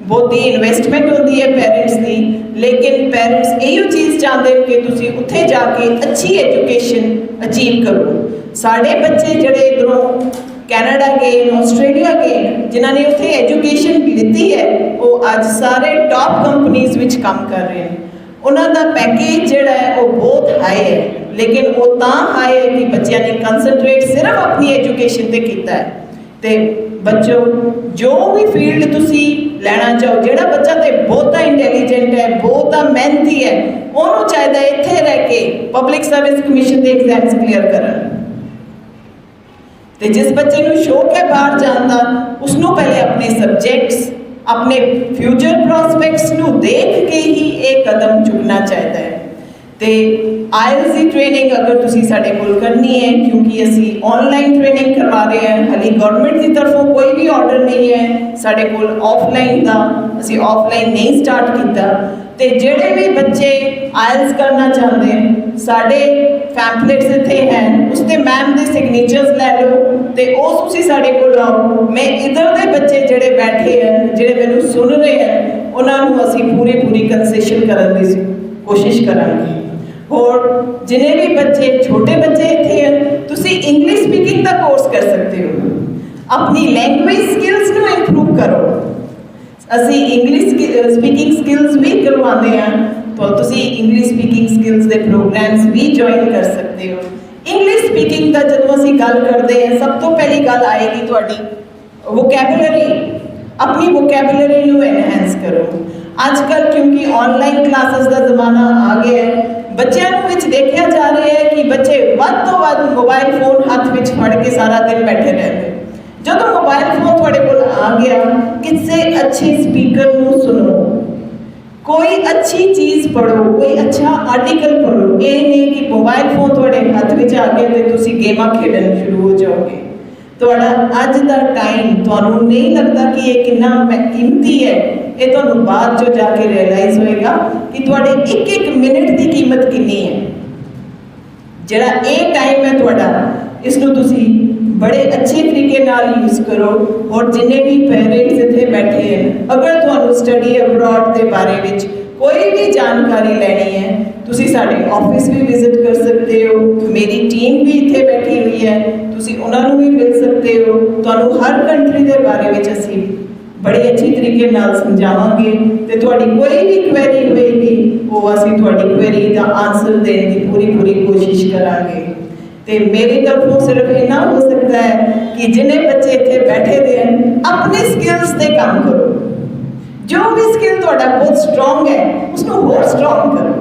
बहुती इन्वेस्टमेंट होती है पेरेंट्स की, लेकिन पेरेंट्स यही चीज़ चाहते हैं कि तुसी उत्थे जाके अच्छी एजुकेशन अचीव करो। साढ़े बच्चे जड़े इधरों कैनेडा गए, ऑस्ट्रेलिया गए, जिन्होंने उत्थे एजुकेशन लीती है वो आज सारे टॉप कंपनीज विच काम कर रहे हैं। उन्होंने पैकेज जोड़ा है वो बहुत हाई है, लेकिन वो तां हाई है कि बच्चों ने कंसनट्रेट सिर्फ अपनी एजुकेशन पर किया है। तो बच्चों जो भी फील्ड तुसी लेना चाहो, जोड़ा बच्चा तो बहुता इंटैलीजेंट है, बहुता मेहनती है, उन्होंने चाहिए इत्थे रह के पब्लिक सर्विस कमीशन के एग्जाम्स क्लीयर करन। ਤੇ ਜਿਸ ਬੱਚੇ ਨੂੰ ਸ਼ੌਕ ਹੈ ਬਾਹਰ ਜਾਣ ਦਾ, ਉਸਨੂੰ ਪਹਿਲੇ ਆਪਣੇ ਸਬਜੈਕਟਸ, ਆਪਣੇ ਫਿਊਚਰ ਪ੍ਰੋਸਪੈਕਟਸ ਨੂੰ ਦੇਖ ਕੇ ਹੀ ਇਹ ਕਦਮ ਚੁੱਕਣਾ ਚਾਹੀਦਾ ਹੈ। ਤੇ ਆਇਲਸ ਦੀ ਟ੍ਰੇਨਿੰਗ ਅਗਰ ਤੁਸੀਂ ਸਾਡੇ ਕੋਲ ਕਰਨੀ ਹੈ, ਕਿਉਂਕਿ ਅਸੀਂ ਆਨਲਾਈਨ ਟ੍ਰੇਨਿੰਗ ਕਰਵਾ ਰਹੇ ਹਾਂ, ਹਾਲੇ ਗਵਰਨਮੈਂਟ ਦੀ ਤਰਫੋਂ ਕੋਈ ਵੀ ਆਰਡਰ ਨਹੀਂ ਹੈ ਸਾਡੇ ਕੋਲ ਆਫਲਾਈਨ ਦਾ, ਅਸੀਂ ਆਫਲਾਈਨ ਨਹੀਂ ਸਟਾਰਟ ਕੀਤਾ। ਤੇ ਜਿਹੜੇ ਵੀ ਬੱਚੇ ਆਇਲਸ ਕਰਨਾ ਚਾਹੁੰਦੇ ਹਨ, ਸਾਡੇ ਪੈਂਪਲੇਟਸ ਇੱਥੇ ਹਨ, ਉਸ ਤੇ ਮੈਮ ਦੇ ਸਿਗਨੇਚਰਸ ਲੈ ਲਓ ਤੇ ਉਹ ਤੁਸੀਂ ਸਾਡੇ ਕੋਲ ਆਓ। ਮੈਂ ਇੱਧਰ ਦੇ ਬੱਚੇ ਜਿਹੜੇ ਬੈਠੇ ਹਨ, ਜਿਹੜੇ ਮੈਨੂੰ ਸੁਣ ਰਹੇ ਹਨ, ਉਹਨਾਂ ਨੂੰ ਅਸੀਂ ਪੂਰੀ ਕੰਸੈਸ਼ਨ ਕਰਨ ਦੀ ਕੋਸ਼ਿਸ਼ ਕਰਾਂਗੇ। ਹੋਰ ਜਿੰਨੇ ਵੀ ਬੱਚੇ, ਛੋਟੇ ਬੱਚੇ ਇੱਥੇ ਹਨ, ਤੁਸੀਂ ਇੰਗਲਿਸ਼ ਸਪੀਕਿੰਗ ਦਾ ਕੋਰਸ ਕਰ ਸਕਦੇ ਹੋ, ਆਪਣੀ ਲੈਂਗੁਏਜ ਸਕਿੱਲਸ ਨੂੰ ਇੰਪਰੂਵ ਕਰੋ। ਅਸੀਂ ਇੰਗਲਿਸ਼ ਸਪੀਕਿੰਗ ਸਕਿੱਲਸ ਵੀ ਕਰਵਾਉਂਦੇ ਹਾਂ, ਤਾਂ ਤੁਸੀਂ ਇੰਗਲਿਸ਼ ਸਪੀਕਿੰਗ ਸਕਿੱਲਸ ਦੇ ਪ੍ਰੋਗਰਾਮਸ ਵੀ ਜੁਆਇਨ ਕਰ ਸਕਦੇ ਹੋ। ਇੰਗਲਿਸ਼ ਸਪੀਕਿੰਗ ਦਾ ਜਦੋਂ ਅਸੀਂ ਗੱਲ ਕਰਦੇ ਹਾਂ, ਸਭ ਤੋਂ ਪਹਿਲੀ ਗੱਲ ਆਏਗੀ ਤੁਹਾਡੀ ਵੋਕੈਬੂਲਰੀ। ਆਪਣੀ ਵੋਕੈਬੂਲਰੀ ਨੂੰ ਐਨਹਾਂਸ ਕਰੋ। ਅੱਜ ਕੱਲ੍ਹ ਕਿਉਂਕਿ ਆਨਲਾਈਨ ਕਲਾਸਿਸ ਦਾ ਜ਼ਮਾਨਾ ਆ ਗਿਆ ਹੈ, ਬੱਚਿਆਂ ਨੂੰ ਵਿੱਚ ਦੇਖਿਆ ਜਾ ਰਿਹਾ ਹੈ ਕਿ ਬੱਚੇ ਵੱਧ ਤੋਂ ਵੱਧ ਮੋਬਾਈਲ ਫੋਨ ਹੱਥ ਵਿੱਚ ਫੜ ਕੇ ਸਾਰਾ ਦਿਨ ਬੈਠੇ ਰਹਿੰਦੇ। ਜਦੋਂ ਮੋਬਾਈਲ ਫੋਨ ਤੁਹਾਡੇ ਕੋਲ ਆ ਗਿਆ, ਕਿਸੇ ਅੱਛੇ ਸਪੀਕਰ ਨੂੰ ਸੁਣੋ, ਕੋਈ ਅੱਛੀ ਚੀਜ਼ ਪੜ੍ਹੋ, ਕੋਈ ਅੱਛਾ ਆਰਟੀਕਲ ਪੜ੍ਹੋ। ਇਹ ਨਹੀਂ ਕਿ ਮੋਬਾਈਲ ਫੋਨ ਤੁਹਾਡੇ ਹੱਥ ਵਿੱਚ ਆ ਗਿਆ ਤੇ ਤੁਸੀਂ ਗੇਮਾਂ ਖੇਡਣ ਸ਼ੁਰੂ ਹੋ ਜਾਓਗੇ। ਤੁਹਾਡਾ ਅੱਜ ਦਾ ਟਾਈਮ, ਤੁਹਾਨੂੰ ਨਹੀਂ ਲੱਗਦਾ ਕਿ ਇਹ ਕਿੰਨਾ ਕੀਮਤੀ ਹੈ, ਇਹ ਤੁਹਾਨੂੰ ਬਾਅਦ 'ਚੋਂ ਜਾ ਕੇ ਰਿਅਲਾਈਜ਼ ਹੋਏਗਾ ਕਿ ਤੁਹਾਡੇ ਇੱਕ ਮਿੰਟ ਦੀ ਕੀਮਤ ਕਿੰਨੀ ਹੈ। ਜਿਹੜਾ ਇਹ ਟਾਈਮ ਹੈ ਤੁਹਾਡਾ, ਇਸ ਨੂੰ ਤੁਸੀਂ ਬੜੇ ਅੱਛੇ ਤਰੀਕੇ ਨਾਲ ਯੂਜ਼ ਕਰੋ। ਔਰ ਜਿੰਨੇ ਵੀ ਪੇਰੈਂਟਸ ਇੱਥੇ ਬੈਠੇ ਹਨ, ਅਗਰ ਤੁਹਾਨੂੰ ਸਟੱਡੀ ਅਬਰੋਡ ਦੇ ਬਾਰੇ ਵਿੱਚ ਕੋਈ ਵੀ ਜਾਣਕਾਰੀ ਲੈਣੀ ਹੈ, ਤੁਸੀਂ ਸਾਡੇ ਆਫਿਸ ਵੀ ਵਿਜ਼ਿਟ ਕਰ ਸਕਦੇ ਹੋ। ਮੇਰੀ ਟੀਮ ਵੀ ਇੱਥੇ ਬੈਠੀ ਹੋਈ ਹੈ, ਤੁਸੀਂ ਉਹਨਾਂ ਨੂੰ ਵੀ ਮਿਲ ਸਕਦੇ ਹੋ। ਤੁਹਾਨੂੰ ਹਰ ਕੰਟਰੀ ਦੇ ਬਾਰੇ ਵਿੱਚ ਅਸੀਂ ਬੜੇ ਅੱਛੇ ਤਰੀਕੇ ਨਾਲ ਸਮਝਾਵਾਂਗੇ ਤੇ ਤੁਹਾਡੀ ਕੋਈ ਵੀ ਕੁਐਰੀ ਹੋਏਗੀ, ਉਹ ਅਸੀਂ ਤੁਹਾਡੀ ਕੁਐਰੀ ਦਾ ਆਨਸਰ ਦੇਣ ਦੀ ਪੂਰੀ ਕੋਸ਼ਿਸ਼ ਕਰਾਂਗੇ। ਤੇ ਮੇਰੀ ਤਰਫੋਂ ਸਿਰਫ ਇੰਨਾ ਹੋ ਸਕਦਾ ਹੈ ਕਿ ਜਿੰਨੇ ਬੱਚੇ ਇੱਥੇ ਬੈਠੇ ਦੇ ਹਨ, ਆਪਣੇ ਸਕਿੱਲਸ ਤੇ ਕੰਮ ਕਰੋ। ਜੋ ਵੀ ਸਕਿੱਲ ਤੁਹਾਡਾ ਬਹੁਤ ਸਟਰੋਂਗ ਹੈ, ਉਸਨੂੰ ਹੋਰ ਸਟਰੋਂਗ ਕਰੋ।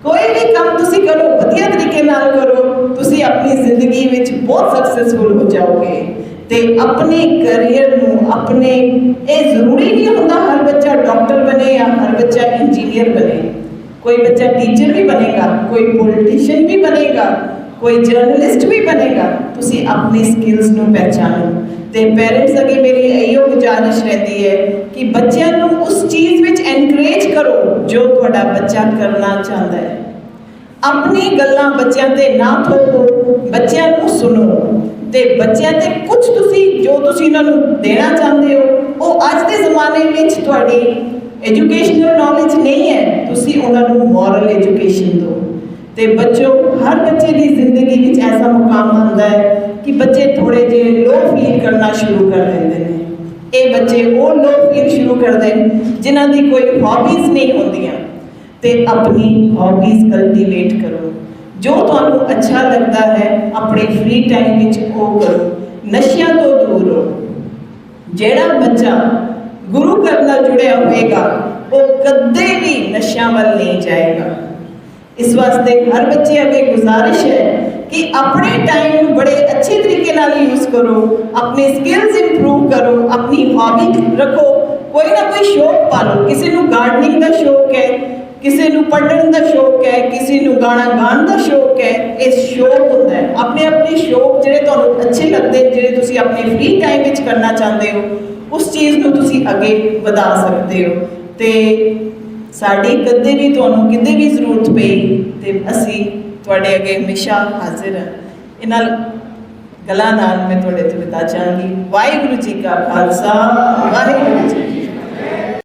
ਕੋਈ ਵੀ ਕੰਮ ਤੁਸੀਂ ਕਰੋ, ਵਧੀਆ ਤਰੀਕੇ ਨਾਲ ਕਰੋ, ਤੁਸੀਂ ਆਪਣੀ ਜ਼ਿੰਦਗੀ ਵਿੱਚ ਬਹੁਤ ਸਕਸੈਸਫੁਲ ਹੋ ਜਾਓਗੇ। ਤੇ ਆਪਣੇ ਕੈਰੀਅਰ ਨੂੰ ਆਪਣੇ, ਇਹ ਜ਼ਰੂਰੀ ਨਹੀਂ ਹੁੰਦਾ ਹਰ ਬੱਚਾ ਡਾਕਟਰ ਬਣੇ ਜਾਂ ਹਰ ਬੱਚਾ ਇੰਜੀਨੀਅਰ ਬਣੇ। ਕੋਈ ਬੱਚਾ ਟੀਚਰ ਵੀ ਬਣੇਗਾ, ਕੋਈ ਪੋਲੀਟੀਸ਼ੀਅਨ ਵੀ ਬਣੇਗਾ, ਕੋਈ ਜਰਨਲਿਸਟ ਵੀ ਬਣੇਗਾ। ਤੁਸੀਂ ਆਪਣੀ ਸਕਿੱਲਸ ਨੂੰ ਪਹਿਚਾਨੋ। ਤੇ ਪੇਰੈਂਟਸ ਅੱਗੇ ਮੇਰੀ ਇਹੋ ਗੁਜ਼ਾਰਿਸ਼ ਰਹਿੰਦੀ ਹੈ ਕਿ ਬੱਚਿਆਂ ਨੂੰ ਉਸ ਚੀਜ਼ ਵਿੱਚ ਐਨਕਰੇਜ ਕਰੋ ਜੋ ਤੁਹਾਡਾ ਬੱਚਾ ਕਰਨਾ ਚਾਹੁੰਦਾ ਹੈ। ਆਪਣੀ ਗੱਲਾਂ ਬੱਚਿਆਂ ਤੇ ਨਾ ਥੋਪੋ, ਬੱਚਿਆਂ ਨੂੰ ਸੁਣੋ ਤੇ ਬੱਚਿਆਂ ਤੇ ਕੁਝ ਤੁਸੀਂ ਜੋ ਤੁਸੀਂ ਇਹਨਾਂ ਨੂੰ ਦੇਣਾ ਚਾਹੁੰਦੇ ਹੋ, ਉਹ ਅੱਜ ਦੇ ਜ਼ਮਾਨੇ ਵਿੱਚ ਤੁਹਾਡੀ ਐਜੂਕੇਸ਼ਨਲ ਨੌਲੇਜ ਨਹੀਂ ਹੈ, ਤੁਸੀਂ ਉਹਨਾਂ ਨੂੰ ਮੋਰਲ ਐਜੂਕੇਸ਼ਨ ਦਿਓ। ਤੇ ਬੱਚੋ, ਹਰ ਬੱਚੇ ਦੀ ਜ਼ਿੰਦਗੀ ਵਿੱਚ ਐਸਾ ਮੁਕਾਮ ਆਉਂਦਾ ਹੈ ਕਿ ਬੱਚੇ ਥੋੜੇ ਜਿਹੇ ਲੋ ਫੀਲ ਕਰਨਾ ਸ਼ੁਰੂ ਕਰ ਦਿੰਦੇ ਨੇ। ਇਹ ਬੱਚੇ ਉਹ ਲੋ ਫੀਲ ਸ਼ੁਰੂ ਕਰਦੇ ਨੇ ਜਿਨ੍ਹਾਂ ਦੀ ਕੋਈ ਹੌਬੀਜ਼ ਨਹੀਂ ਹੁੰਦੀਆਂ। ਤੇ ਆਪਣੀ ਹੌਬੀਜ਼ ਕਲਟੀਵੇਟ ਕਰੋ, ਜੋ ਤੁਹਾਨੂੰ ਅੱਛਾ ਲੱਗਦਾ ਹੈ ਆਪਣੇ ਫ੍ਰੀ ਟਾਈਮ ਵਿੱਚ ਉਹ ਕਰੋ। ਨਸ਼ਿਆਂ ਤੋਂ ਦੂਰ ਰਹੋ। ਜਿਹੜਾ ਬੱਚਾ ਗੁਰੂ ਘਰ ਨਾਲ ਜੁੜਿਆ ਹੋਏਗਾ, ਉਹ ਕਦੇ ਵੀ ਨਸ਼ਿਆਂ ਵੱਲ ਨਹੀਂ ਜਾਏਗਾ। ਇਸ ਵਾਸਤੇ ਹਰ ਬੱਚੇ ਅੱਗੇ ਗੁਜ਼ਾਰਿਸ਼ ਹੈ ਕਿ ਆਪਣੇ ਟਾਈਮ ਨੂੰ ਬੜੇ ਅੱਛੇ ਤਰੀਕੇ ਨਾਲ ਯੂਜ਼ ਕਰੋ, ਆਪਣੇ ਸਕਿੱਲਸ ਇੰਪਰੂਵ ਕਰੋ, ਆਪਣੀ ਹੌਬੀ ਰੱਖੋ, ਕੋਈ ਨਾ ਕੋਈ ਸ਼ੌਕ ਪਾਲੋ। ਕਿਸੇ ਨੂੰ ਗਾਰਡਨਿੰਗ ਦਾ ਸ਼ੌਕ ਹੈ, ਕਿਸੇ ਨੂੰ ਪੜ੍ਹਨ ਦਾ ਸ਼ੌਕ ਹੈ, ਕਿਸੇ ਨੂੰ ਗਾਣਾ ਗਾਉਣ ਦਾ ਸ਼ੌਕ ਹੈ। ਇਹ ਸ਼ੌਕ ਹੁੰਦਾ ਹੈ। ਆਪਣੇ ਸ਼ੌਕ ਜਿਹੜੇ ਤੁਹਾਨੂੰ ਅੱਛੇ ਲੱਗਦੇ, ਜਿਹੜੇ ਤੁਸੀਂ ਆਪਣੇ ਫ੍ਰੀ ਟਾਈਮ ਵਿੱਚ ਕਰਨਾ ਚਾਹੁੰਦੇ ਹੋ, ਉਸ ਚੀਜ਼ ਨੂੰ ਤੁਸੀਂ ਅੱਗੇ ਵਧਾ ਸਕਦੇ ਹੋ। ਤੇ ਸਾਡੀ ਕਦੇ ਵੀ ਤੁਹਾਨੂੰ ਕਿਤੇ ਵੀ ਜ਼ਰੂਰਤ ਪਈ ਤੇ ਅਸੀਂ ਤੁਹਾਡੇ ਅੱਗੇ ਹਮੇਸ਼ਾ ਹਾਜ਼ਰ ਹਾਂ। ਇਹਨਾਂ ਗੱਲਾਂ ਨਾਲ ਮੈਂ ਤੁਹਾਡੇ ਤੋਂ ਵਿਦਾ ਚਾਹਾਂਗੀ। ਵਾਹਿਗੁਰੂ ਜੀ ਕਾ ਖਾਲਸਾ, ਵਾਹਿਗੁਰੂ ਜੀ ਕੀ ਫਤਿਹ।